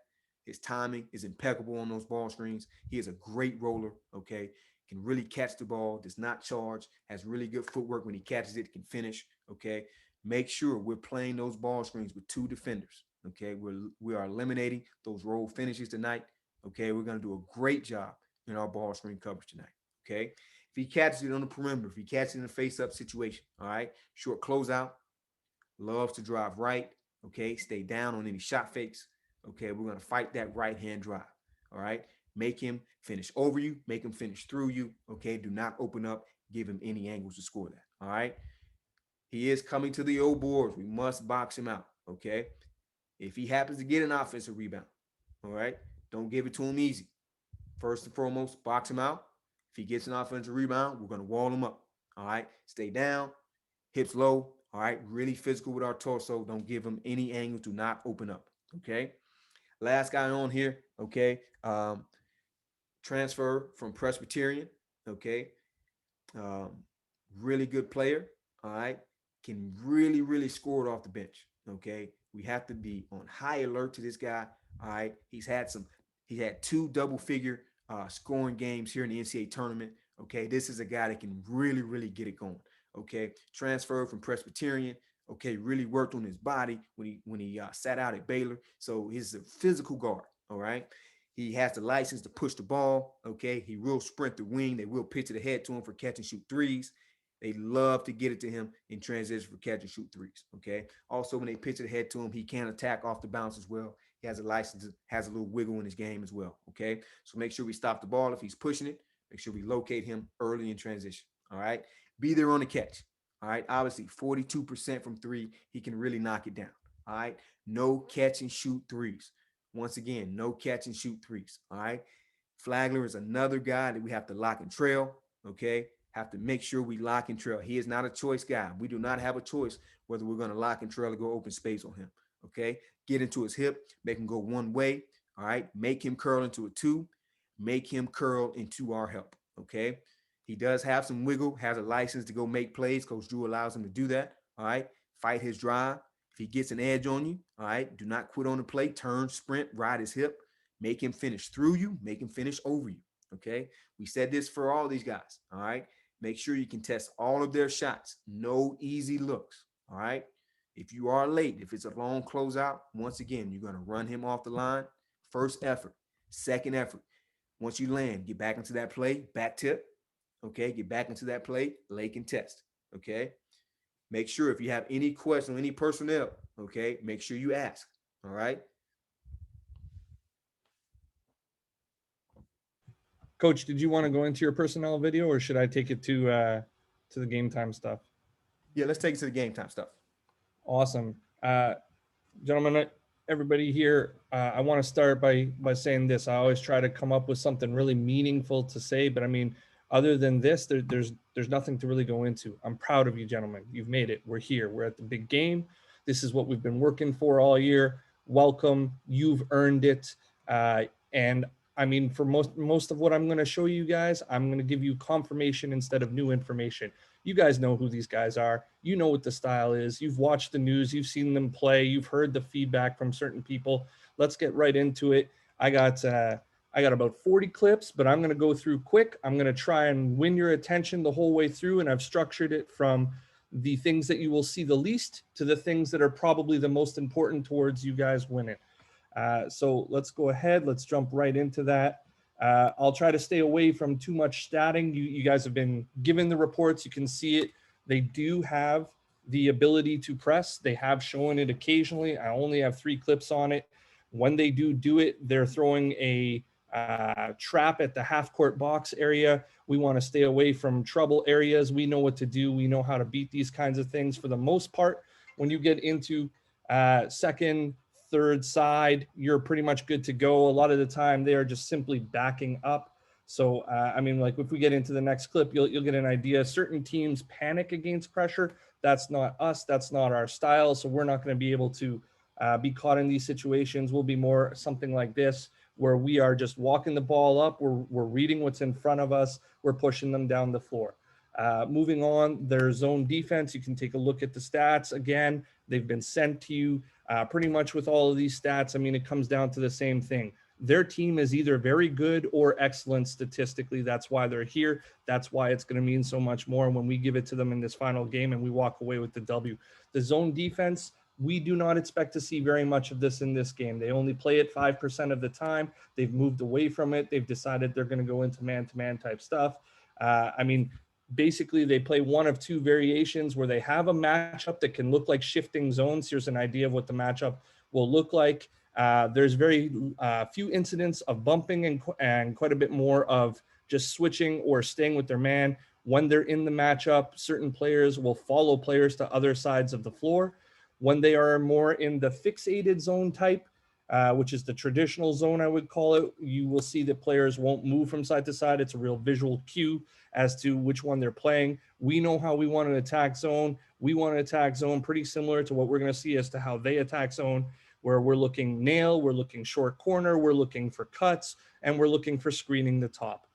His timing is impeccable on those ball screens. He is a great roller. Okay, can really catch the ball, does not charge, has really good footwork when he catches it, can finish. Okay, make sure we're playing those ball screens with 2 defenders. Okay, we are eliminating those roll finishes tonight. Okay, we're going to do a great job in our ball screen coverage tonight. Okay, if he catches it on the perimeter, if he catches it in a face-up situation, all right, short closeout, loves to drive right. Okay, stay down on any shot fakes. Okay, we're going to fight that right-hand drive. All right, make him finish over you, make him finish through you. Okay, do not open up, give him any angles to score that. All right, he is coming to the old boards. We must box him out. Okay, if he happens to get an offensive rebound, all right, don't give it to him easy. First and foremost, box him out. If he gets an offensive rebound, we're going to wall him up. All right, stay down, hips low. All right, really physical with our torso. Don't give him any angles. Do not open up. Okay, last guy on here. Okay, transfer from Presbyterian. Okay, really good player. All right, can really score it off the bench. Okay, we have to be on high alert to this guy. All right, he had 2 double-figure scoring games here in the NCAA tournament. Okay, this is a guy that can really get it going. Okay, transferred from Presbyterian. Okay, really worked on his body when he sat out at Baylor. So he's a physical guard. All right, he has the license to push the ball. Okay, he will sprint the wing. They will pitch it ahead to him for catch and shoot threes. They love to get it to him in transition for catch and shoot threes. Okay, also when they pitch it ahead to him, he can attack off the bounce as well. he has a license, has a little wiggle in his game as well. Okay. So make sure we stop the ball. If he's pushing it, make sure we locate him early in transition. All right. Be there on the catch. All right. Obviously, 42% from three. He can really knock it down. All right. No catch and shoot threes. Once again, no catch and shoot threes. All right. Flagler is another guy that we have to lock and trail. Okay. Have to make sure we lock and trail. He is not a choice guy. We do not have a choice whether we're going to lock and trail or go open space on him. Okay. Get into his hip, make him go one way. All right. Make him curl into a two. Make him curl into our help. Okay. He does have some wiggle, has a license to go make plays. Coach Drew allows him to do that. All right. Fight his drive. If he gets an edge on you, all right, do not quit on the play. Turn, sprint, ride his hip. Make him finish through you. Make him finish over you. Okay. We said this for all these guys. All right. Make sure you can test all of their shots. No easy looks. All right. If you are late, if it's a long closeout, once again, you're going to run him off the line. First effort, second effort. Once you land, get back into that play, back tip. Okay. Get back into that play, lake and test. Okay. Make sure if you have any question, any personnel, okay, make sure you ask. All right. Coach, did you want to go into your personnel video, or should I take it to the game time stuff? Yeah, let's take it to the game time stuff. Awesome. Gentlemen, everybody here, I want to start by saying this. I always try to come up with something really meaningful to say, but I mean, other than this, there's nothing to really go into. I'm proud of you, gentlemen. You've made it. We're here. We're at the big game. This is what we've been working for all year. Welcome. You've earned it. And I mean, for most of what I'm going to show you guys, I'm going to give you confirmation instead of new information. You guys know who these guys are. You know what the style is. You've watched the news. You've seen them play. You've heard the feedback from certain people. Let's get right into it. I got about 40 clips, but I'm going to go through quick. I'm going to try and win your attention the whole way through, and I've structured it from the things that you will see the least to the things that are probably the most important towards you guys winning. So let's go ahead. Let's jump right into that. I'll try to stay away from too much statting. You guys have been given the reports. You can see it. They do have the ability to press. They have shown it occasionally. I only have 3 clips on it. When they do it, they're throwing a trap at the half court box area. We want to stay away from trouble areas. We know what to do. We know how to beat these kinds of things. For the most part, when you get into second, third side, you're pretty much good to go. A lot of the time they are just simply backing up. So, I mean, like if we get into the next clip, you'll get an idea. Certain teams panic against pressure. That's not us. That's not our style. So we're not going to be able to be caught in these situations. We'll be more something like this, where we are just walking the ball up. We're reading what's in front of us. We're pushing them down the floor. Moving on, their zone defense. You can take a look at the stats. Again, they've been sent to you pretty much with all of these stats. I mean, it comes down to the same thing. Their team is either very good or excellent statistically. That's why they're here. That's why it's going to mean so much more when we give it to them in this final game and we walk away with the W. The zone defense, we do not expect to see very much of this in this game. They only play it 5% of the time. They've moved away from it. They've decided they're going to go into man-to-man type stuff. I mean, basically they play one of 2 variations where they have a matchup that can look like shifting zones. Here's an idea of what the matchup will look like. There's very few incidents of bumping and quite a bit more of just switching or staying with their man. When they're in the matchup, certain players will follow players to other sides of the floor. When they are more in the fixated zone type, which is the traditional zone, I would call it, you will see that players won't move from side to side. It's a real visual cue as to which one they're playing. We know how we want to attack zone. We want to attack zone pretty similar to what we're going to see as to how they attack zone, where we're looking nail, we're looking short corner, we're looking for cuts, and we're looking for screening the top.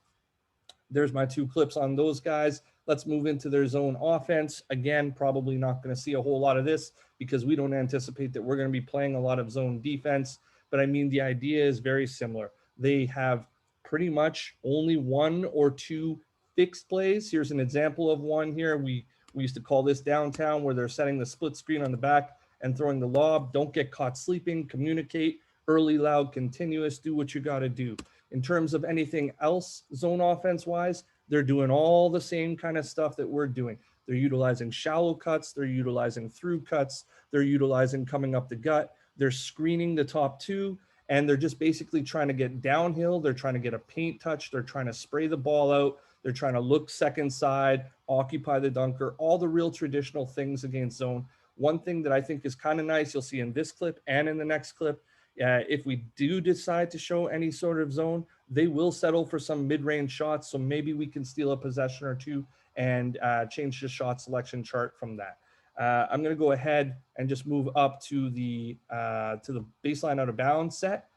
There's my 2 clips on those guys. Let's move into their zone offense. Again, probably not going to see a whole lot of this because we don't anticipate that we're going to be playing a lot of zone defense. But I mean, the idea is very similar. They have pretty much only 1 or 2 fixed plays. Here's an example of one here. We used to call this downtown, where they're setting the split screen on the back and throwing the lob. Don't get caught sleeping. Communicate. Early, loud, continuous. Do what you got to do. In terms of anything else zone offense wise, they're doing all the same kind of stuff that we're doing. They're utilizing shallow cuts. They're utilizing through cuts. They're utilizing coming up the gut. They're screening the top two, and they're just basically trying to get downhill. They're trying to get a paint touch. They're trying to spray the ball out. They're trying to look second side, occupy the dunker, all the real traditional things against zone. One thing that I think is kind of nice, you'll see in this clip and in the next clip, if we do decide to show any sort of zone, they will settle for some mid-range shots. So maybe we can steal a possession or two and change the shot selection chart from that. I'm going to go ahead and just move up to the baseline out of bounds set.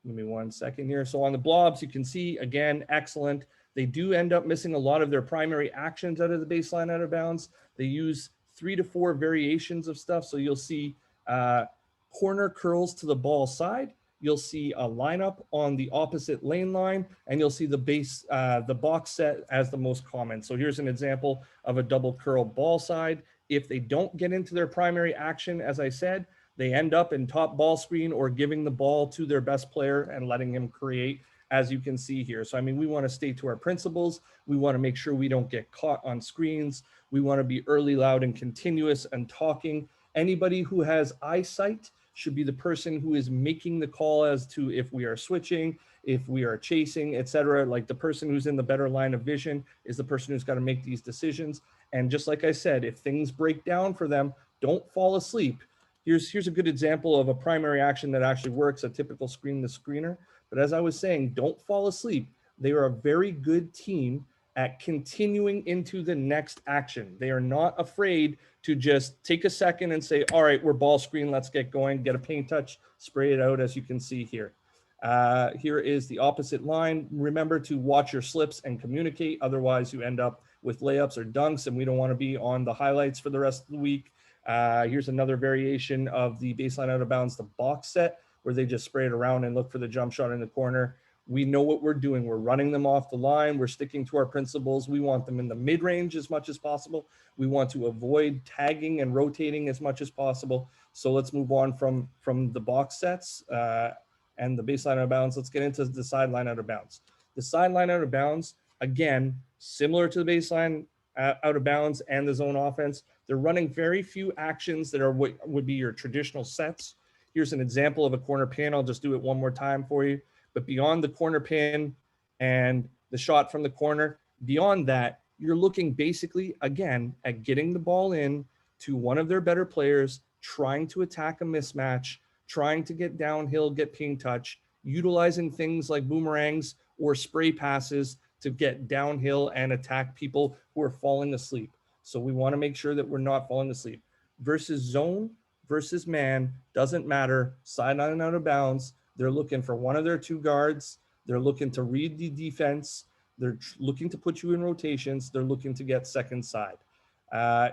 Give me 1 second here. So on the blobs, you can see, again, excellent. They do end up missing a lot of their primary actions out of the baseline out of bounds. They use 3 to 4 variations of stuff. So you'll see corner curls to the ball side. You'll see a lineup on the opposite lane line, and you'll see the box set as the most common. So here's an example of a double curl ball side. If they don't get into their primary action, as I said, they end up in top ball screen or giving the ball to their best player and letting him create, as you can see here. So, I mean, we want to stay to our principles. We want to make sure we don't get caught on screens. We want to be early, loud, and continuous and talking. Anybody who has eyesight should be the person who is making the call as to if we are switching, if we are chasing, etc. Like the person who's in the better line of vision is the person who's got to make these decisions. And just like I said, if things break down for them, don't fall asleep. Here's a good example of a primary action that actually works, a typical screen the screener. But as I was saying, don't fall asleep. They are a very good team at continuing into the next action. They are not afraid to just take a second and say, all right, we're ball screen, let's get going, get a paint touch, spray it out, as you can see here. Here is the opposite line. Remember to watch your slips and communicate. Otherwise, you end up with layups or dunks, and we don't want to be on the highlights for the rest of the week. Here's another variation of the baseline out of bounds, the box set, where they just spray it around and look for the jump shot in the corner. We know what we're doing. We're running them off the line. We're sticking to our principles. We want them in the mid-range as much as possible. We want to avoid tagging and rotating as much as possible. So let's move on from the box sets and the baseline out of bounds. Let's get into the sideline out of bounds. The sideline out of bounds, again, similar to the baseline out of bounds and the zone offense. They're running very few actions that are what would be your traditional sets. Here's an example of a corner pin. I'll just do it one more time for you. But beyond the corner pin and the shot from the corner, beyond that, you're looking basically, again, at getting the ball in to one of their better players, trying to attack a mismatch, trying to get downhill, get paint touch, utilizing things like boomerangs or spray passes to get downhill and attack people who are falling asleep. So we want to make sure that we're not falling asleep. Versus zone, versus man, doesn't matter. Sideline out of bounds. They're looking for one of their two guards. They're looking to read the defense. They're looking to put you in rotations. They're looking to get second side.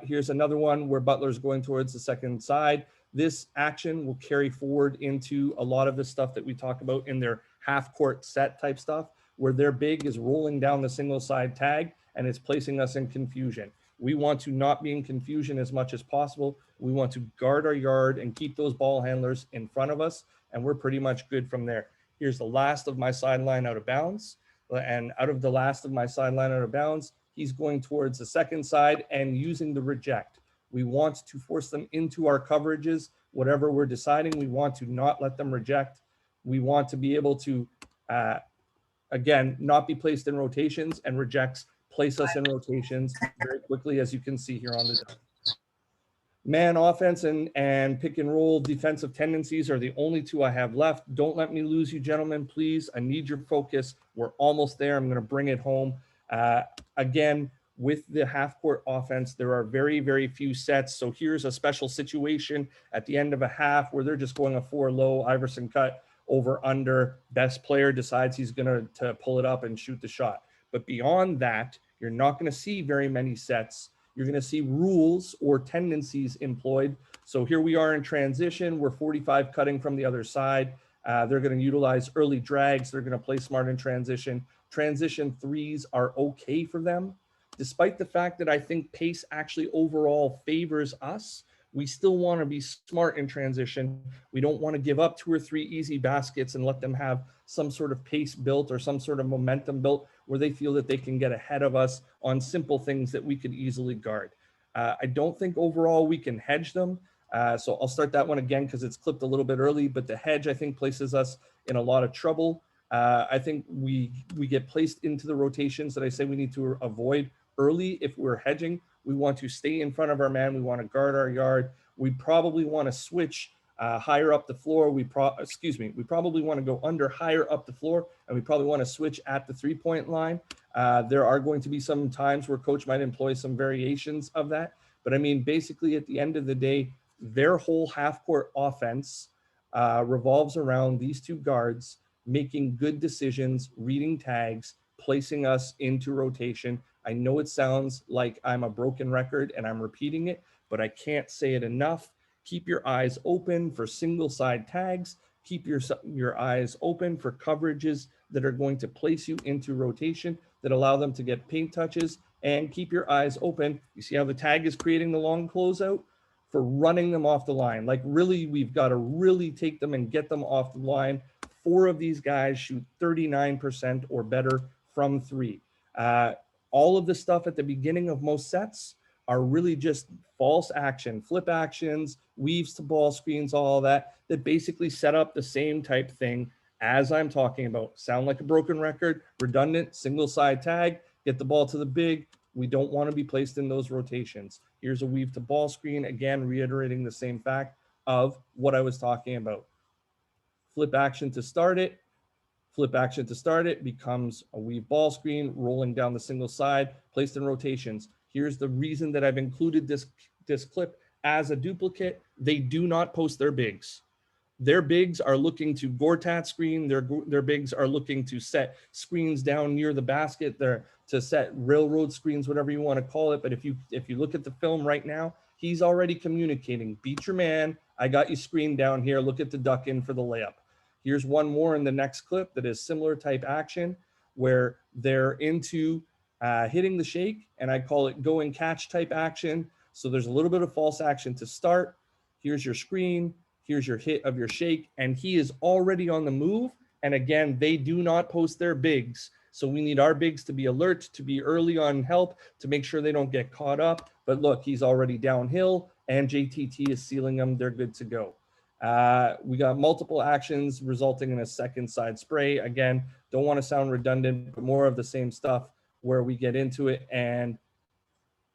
Here's another one where Butler's going towards the second side. This action will carry forward into a lot of the stuff that we talk about in their half court set type stuff, where their big is rolling down the single side tag and it's placing us in confusion. We want to not be in confusion as much as possible. We want to guard our yard and keep those ball handlers in front of us, and we're pretty much good from there. Here's the last of my sideline out of bounds. And out of the last of my sideline out of bounds, he's going towards the second side and using the reject. We want to force them into our coverages. Whatever we're deciding, we want to not let them reject. We want to be able to, again, not be placed in rotations, and rejects place us in rotations very quickly, as you can see here on the dot. Man offense and pick and roll defensive tendencies are the only two I have left. Don't let me lose you, gentlemen, please. I need your focus. We're almost there. I'm going to bring it home. Again, with the half court offense, there are very, very few sets. So here's a special situation at the end of a half where they're just going a 4 low, Iverson cut, over under. Best player decides he's going to pull it up and shoot the shot. But beyond that, you're not going to see very many sets. You're going to see rules or tendencies employed. So here we are in transition. We're 45 cutting from the other side. They're going to utilize early drags. They're going to play smart in transition. Transition threes are okay for them. Despite the fact that I think pace actually overall favors us, we still want to be smart in transition. We don't want to give up 2 or 3 easy baskets and let them have some sort of pace built or some sort of momentum built where they feel that they can get ahead of us on simple things that we could easily guard. I don't think overall we can hedge them. So I'll start that one again because it's clipped a little bit early, but the hedge, I think, places us in a lot of trouble. I think we get placed into the rotations that I say we need to avoid early. If we're hedging, we want to stay in front of our man. We want to guard our yard. We probably want to switch higher up the floor. We probably want to go under higher up the floor, and we probably want to switch at the 3-point line. There are going to be some times where coach might employ some variations of that. But I mean, basically at the end of the day, their whole half court offense revolves around these two guards making good decisions, reading tags, placing us into rotation. I know it sounds like I'm a broken record and I'm repeating it, but I can't say it enough. Keep your eyes open for single side tags. Keep your eyes open for coverages that are going to place you into rotation that allow them to get paint touches, and keep your eyes open. You see how the tag is creating the long closeout? For running them off the line. Like really, we've got to really take them and get them off the line. 4 of these guys shoot 39% or better from 3. All of the stuff at the beginning of most sets are really just false action, flip actions, weaves to ball screens, all that basically set up the same type thing as I'm talking about. Sound like a broken record, redundant, single side tag, get the ball to the big. We don't want to be placed in those rotations. Here's a weave to ball screen, again, reiterating the same fact of what I was talking about. Flip action to start it. Flip action to start it becomes a weave ball screen, rolling down the single side, placed in rotations. Here's the reason that I've included this clip as a duplicate. They do not post their bigs. Their bigs are looking to Gortat screen. Their bigs are looking to set screens down near the basket. They're to set railroad screens, whatever you want to call it. But if you look at the film right now, he's already communicating. Beat your man. I got you screened down here. Look at the duck in for the layup. Here's one more in the next clip that is similar type action where they're into hitting the shake, and I call it go and catch type action. So there's a little bit of false action to start. Here's your screen. Here's your hit of your shake, and he is already on the move. And again, they do not post their bigs. So we need our bigs to be alert, to be early on help, to make sure they don't get caught up. But look, he's already downhill, and JTT is sealing them. They're good to go. We got multiple actions resulting in a second side spray. Again, don't want to sound redundant, but more of the same stuff where we get into it. And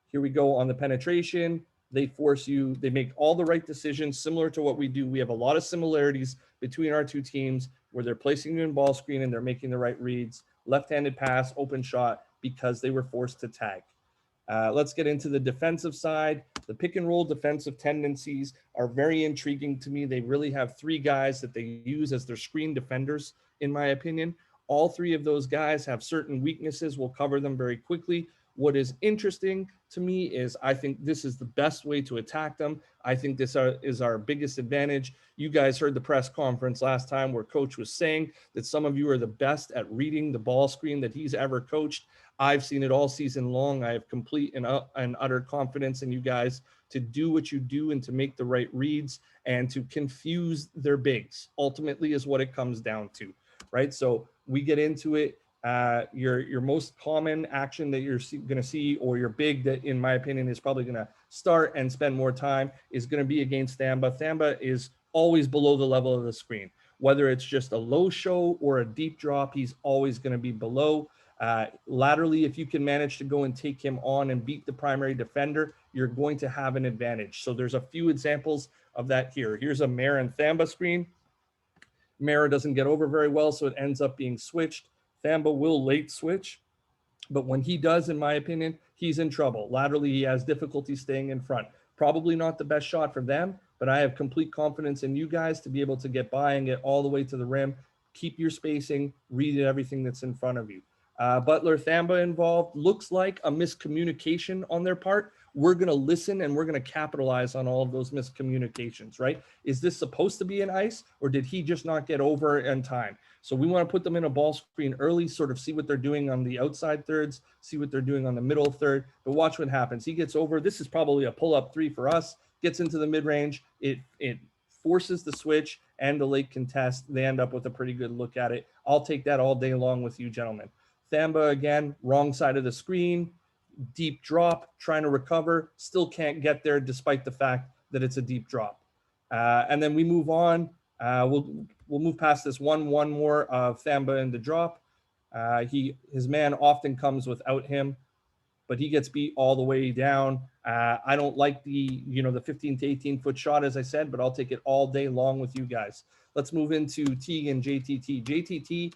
here we go on the penetration. They force you, they make all the right decisions similar to what we do. We have a lot of similarities between our two teams where they're placing you in ball screen and they're making the right reads. Left-handed pass, open shot, because they were forced to tag. Let's get into the defensive side. The pick and roll defensive tendencies are very intriguing to me. They really have 3 guys that they use as their screen defenders, in my opinion. All 3 of those guys have certain weaknesses. We'll cover them very quickly. What is interesting to me is I think this is the best way to attack them. I think this is our biggest advantage. You guys heard the press conference last time where coach was saying that some of you are the best at reading the ball screen that he's ever coached. I've seen it all season long. I have complete and utter confidence in you guys to do what you do and to make the right reads and to confuse their bigs, ultimately is what it comes down to, right? So we get into it. Your most common action that you're going to see, or your big that in my opinion is probably going to start and spend more time, is going to be against Thamba. Thamba is always below the level of the screen. Whether it's just a low show or a deep drop, he's always going to be below. Laterally, if you can manage to go and take him on and beat the primary defender, you're going to have an advantage. So there's a few examples of that here. Here's a Mara and Thamba screen. Mara doesn't get over very well, so it ends up being switched. Thamba will late switch, but when he does, in my opinion, he's in trouble. Laterally, he has difficulty staying in front. Probably not the best shot for them, but I have complete confidence in you guys to be able to get by and get all the way to the rim. Keep your spacing, read everything that's in front of you. Butler Thamba involved. Looks like a miscommunication on their part. We're going to listen and we're going to capitalize on all of those miscommunications, right? Is this supposed to be an ice, or did he just not get over in time? So we want to put them in a ball screen early, sort of see what they're doing on the outside thirds, see what they're doing on the middle third, but watch what happens. He gets over. This is probably a pull-up 3 for us, gets into the mid-range. It forces the switch and the late contest. They end up with a pretty good look at it. I'll take that all day long with you, gentlemen. Thamba, again, wrong side of the screen, deep drop, trying to recover, still can't get there despite the fact that it's a deep drop. And then we move on. We'll move past this one more of Thamba in the drop. His man often comes without him, but he gets beat all the way down. I don't like the 15 to 18 foot shot, as I said, but I'll take it all day long with you guys. Let's move into Teague and JTT. JTT,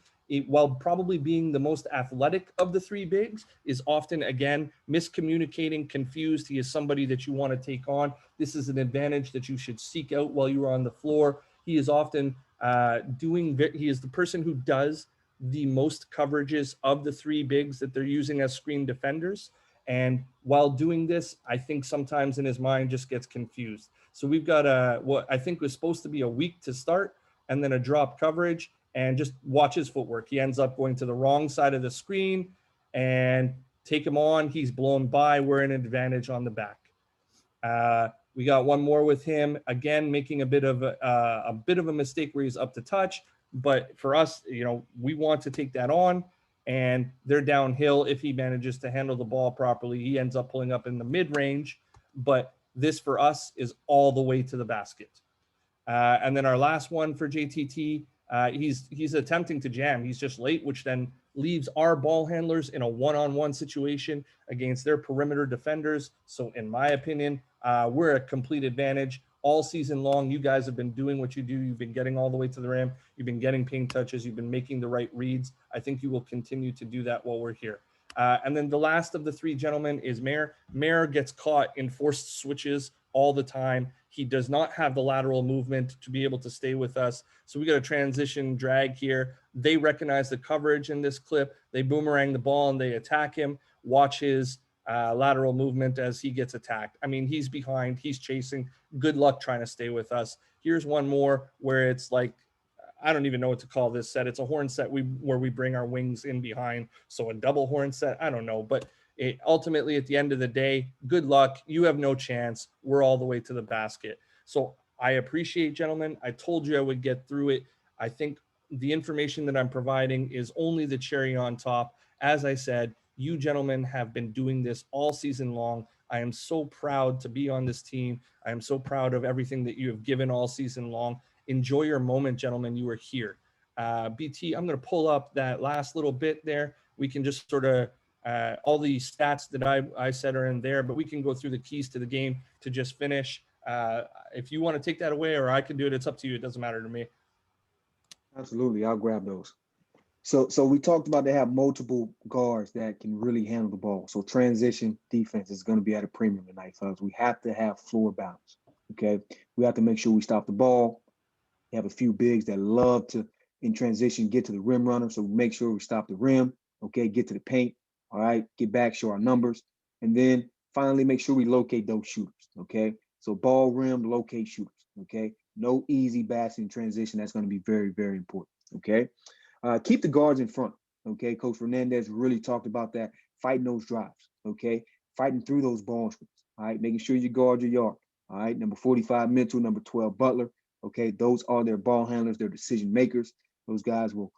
while probably being the most athletic of the three bigs, is often, again, miscommunicating, confused. He is somebody that you want to take on. This is an advantage that you should seek out while you are on the floor. He is often he is the person who does the most coverages of the three bigs that they're using as screen defenders. And while doing this, I think sometimes in his mind just gets confused. So we've got what I think was supposed to be a week to start and then a drop coverage, and just watch his footwork. He ends up going to the wrong side of the screen, and take him on. He's blown by. We're in an advantage on the back. We got one more with him, again, making a bit of a mistake where he's up to touch. But for us, we want to take that on, and they're downhill. If he manages to handle the ball properly, he ends up pulling up in the mid-range. But this for us is all the way to the basket. And then our last one for JTT, he's attempting to jam. He's just late, which then leaves our ball handlers in a one-on-one situation against their perimeter defenders. So in my opinion, we're a complete advantage. All season long, you guys have been doing what you do. You've been getting all the way to the rim. You've been getting paint touches. You've been making the right reads. I think you will continue to do that while we're here. And then the last of the three gentlemen is Mayor. Mayor gets caught in forced switches all the time. He does not have the lateral movement to be able to stay with us. So we got a transition drag here. They recognize the coverage in this clip. They boomerang the ball and they attack him. Watch his lateral movement as he gets attacked. I mean, he's behind, he's chasing. Good luck trying to stay with us. Here's one more where it's like, I don't even know what to call this set. It's a horn set where we bring our wings in behind. So a double horn set, I don't know. But ultimately, at the end of the day, good luck. You have no chance. We're all the way to the basket. So I appreciate, gentlemen. I told you I would get through it. I think the information that I'm providing is only the cherry on top. As I said, you gentlemen have been doing this all season long. I am so proud to be on this team. I am so proud of everything that you have given all season long. Enjoy your moment, gentlemen. You are here. BT, I'm going to pull up that last little bit there. We can just sort of, all the stats that I said are in there, but we can go through the keys to the game to just finish. If you want to take that away, or I can do it, it's up to you. It doesn't matter to me. Absolutely, I'll grab those. So we talked about they have multiple guards that can really handle the ball. So transition defense is going to be at a premium tonight, fellas. We have to have floor balance. Okay, we have to make sure we stop the ball. We have a few bigs that love to, in transition, get to the rim runner. So make sure we stop the rim. Okay, get to the paint. All right, get back, show our numbers, and then finally make sure we locate those shooters. Okay, so ball rim, locate shooters. Okay, no easy basket in transition. That's going to be very, very important. Okay. Keep the guards in front. Okay, Coach Fernandez really talked about that, fighting those drives. Okay, fighting through those ball screens. All right, making sure you guard your yard. All right, number 45 Mitchell, number 12 Butler. Okay, those are their ball handlers, their decision makers. Those guys will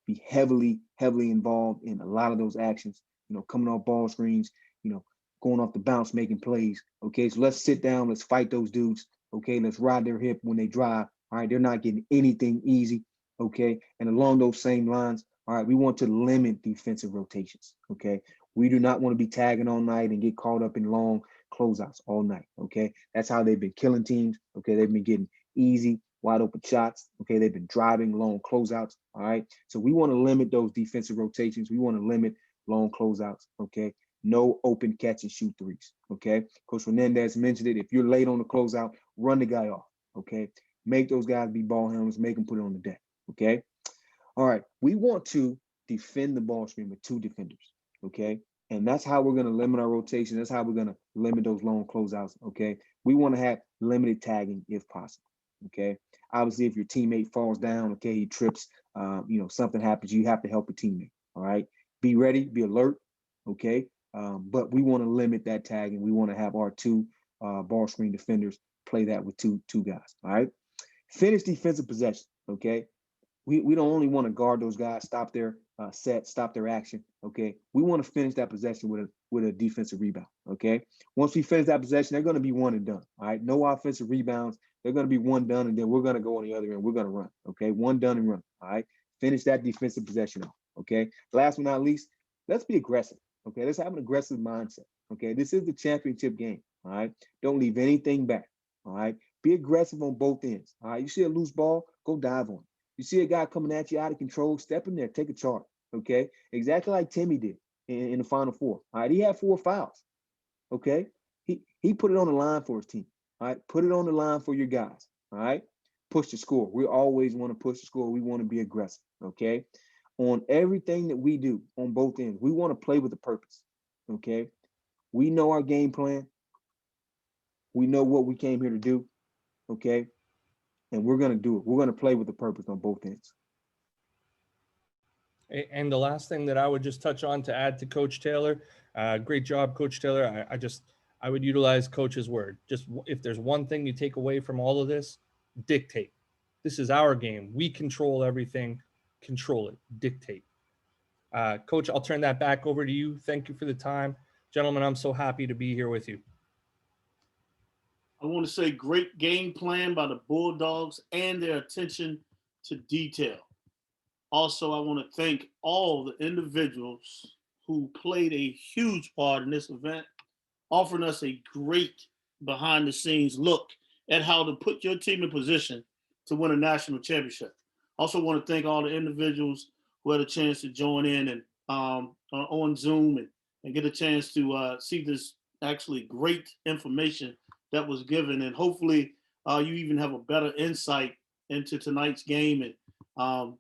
be heavily involved in a lot of those actions. Coming off ball screens. Going off the bounce, making plays. Okay, so let's sit down. Let's fight those dudes. Okay, let's ride their hip when they drive. All right, they're not getting anything easy. Okay, and along those same lines, all right, we want to limit defensive rotations. Okay, we do not want to be tagging all night and get caught up in long closeouts all night. Okay, that's how they've been killing teams. Okay, they've been getting easy, wide open shots. Okay, they've been driving long closeouts. All right, so we want to limit those defensive rotations. We want to limit long closeouts. Okay, no open catch and shoot threes. Okay, Coach Fernandez mentioned it. If you're late on the closeout, run the guy off. Okay, make those guys be ball handlers. Make them put it on the deck. Okay. All right. We want to defend the ball screen with two defenders. Okay. And that's how we're going to limit our rotation. That's how we're going to limit those long closeouts. Okay. We want to have limited tagging if possible. Okay. Obviously, if your teammate falls down, okay, he trips, something happens, you have to help a teammate. All right. Be ready, be alert. Okay. But we want to limit that tagging. We want to have our two ball screen defenders play that with two guys. All right. Finish defensive possession. Okay. We don't only want to guard those guys, stop their set, stop their action. Okay, we want to finish that possession with with a defensive rebound. Okay. Once we finish that possession, they're going to be one and done. All right. No offensive rebounds. They're going to be one done, and then we're going to go on the other end. We're going to run. Okay. One done and run. All right. Finish that defensive possession off. Okay. Last but not least, let's be aggressive. Okay. Let's have an aggressive mindset. Okay. This is the championship game. All right. Don't leave anything back. All right. Be aggressive on both ends. All right. You see a loose ball, go dive on it. You see a guy coming at you out of control, step in there, take a charge. Okay. Exactly like Timmy did in the Final Four. All right. He had 4 fouls. Okay. He put it on the line for his team. All right. Put it on the line for your guys. All right. Push the score. We always want to push the score. We want to be aggressive. Okay. On everything that we do on both ends, we want to play with a purpose. Okay. We know our game plan. We know what we came here to do. Okay. And we're going to do it. We're going to play with a purpose on both ends. And the last thing that I would just touch on to add to Coach Taylor, great job, Coach Taylor. I would utilize Coach's word. Just if there's one thing you take away from all of this, dictate. This is our game. We control everything. Control it. Dictate. Coach, I'll turn that back over to you. Thank you for the time. Gentlemen, I'm so happy to be here with you. I want to say great game plan by the Bulldogs and their attention to detail. Also, I want to thank all the individuals who played a huge part in this event, offering us a great behind-the-scenes look at how to put your team in position to win a national championship. Also want to thank all the individuals who had a chance to join in and on Zoom and get a chance to see this actually great information that was given. And hopefully you even have a better insight into tonight's game. And I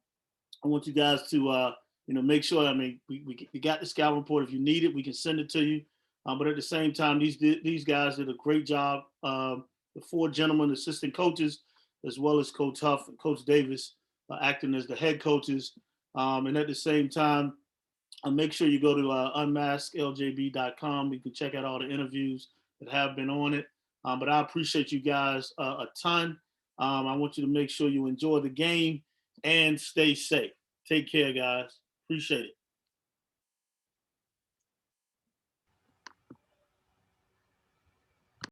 want you guys to, make sure, we got the scouting report. If you need it, we can send it to you. But at the same time, these guys did a great job. The 4 gentlemen, assistant coaches, as well as Coach Huff and Coach Davis, acting as the head coaches. And at the same time, make sure you go to unmaskedljb.com. You can check out all the interviews that have been on it. But I appreciate you guys a ton. I want you to make sure you enjoy the game and stay safe. Take care, guys. Appreciate it.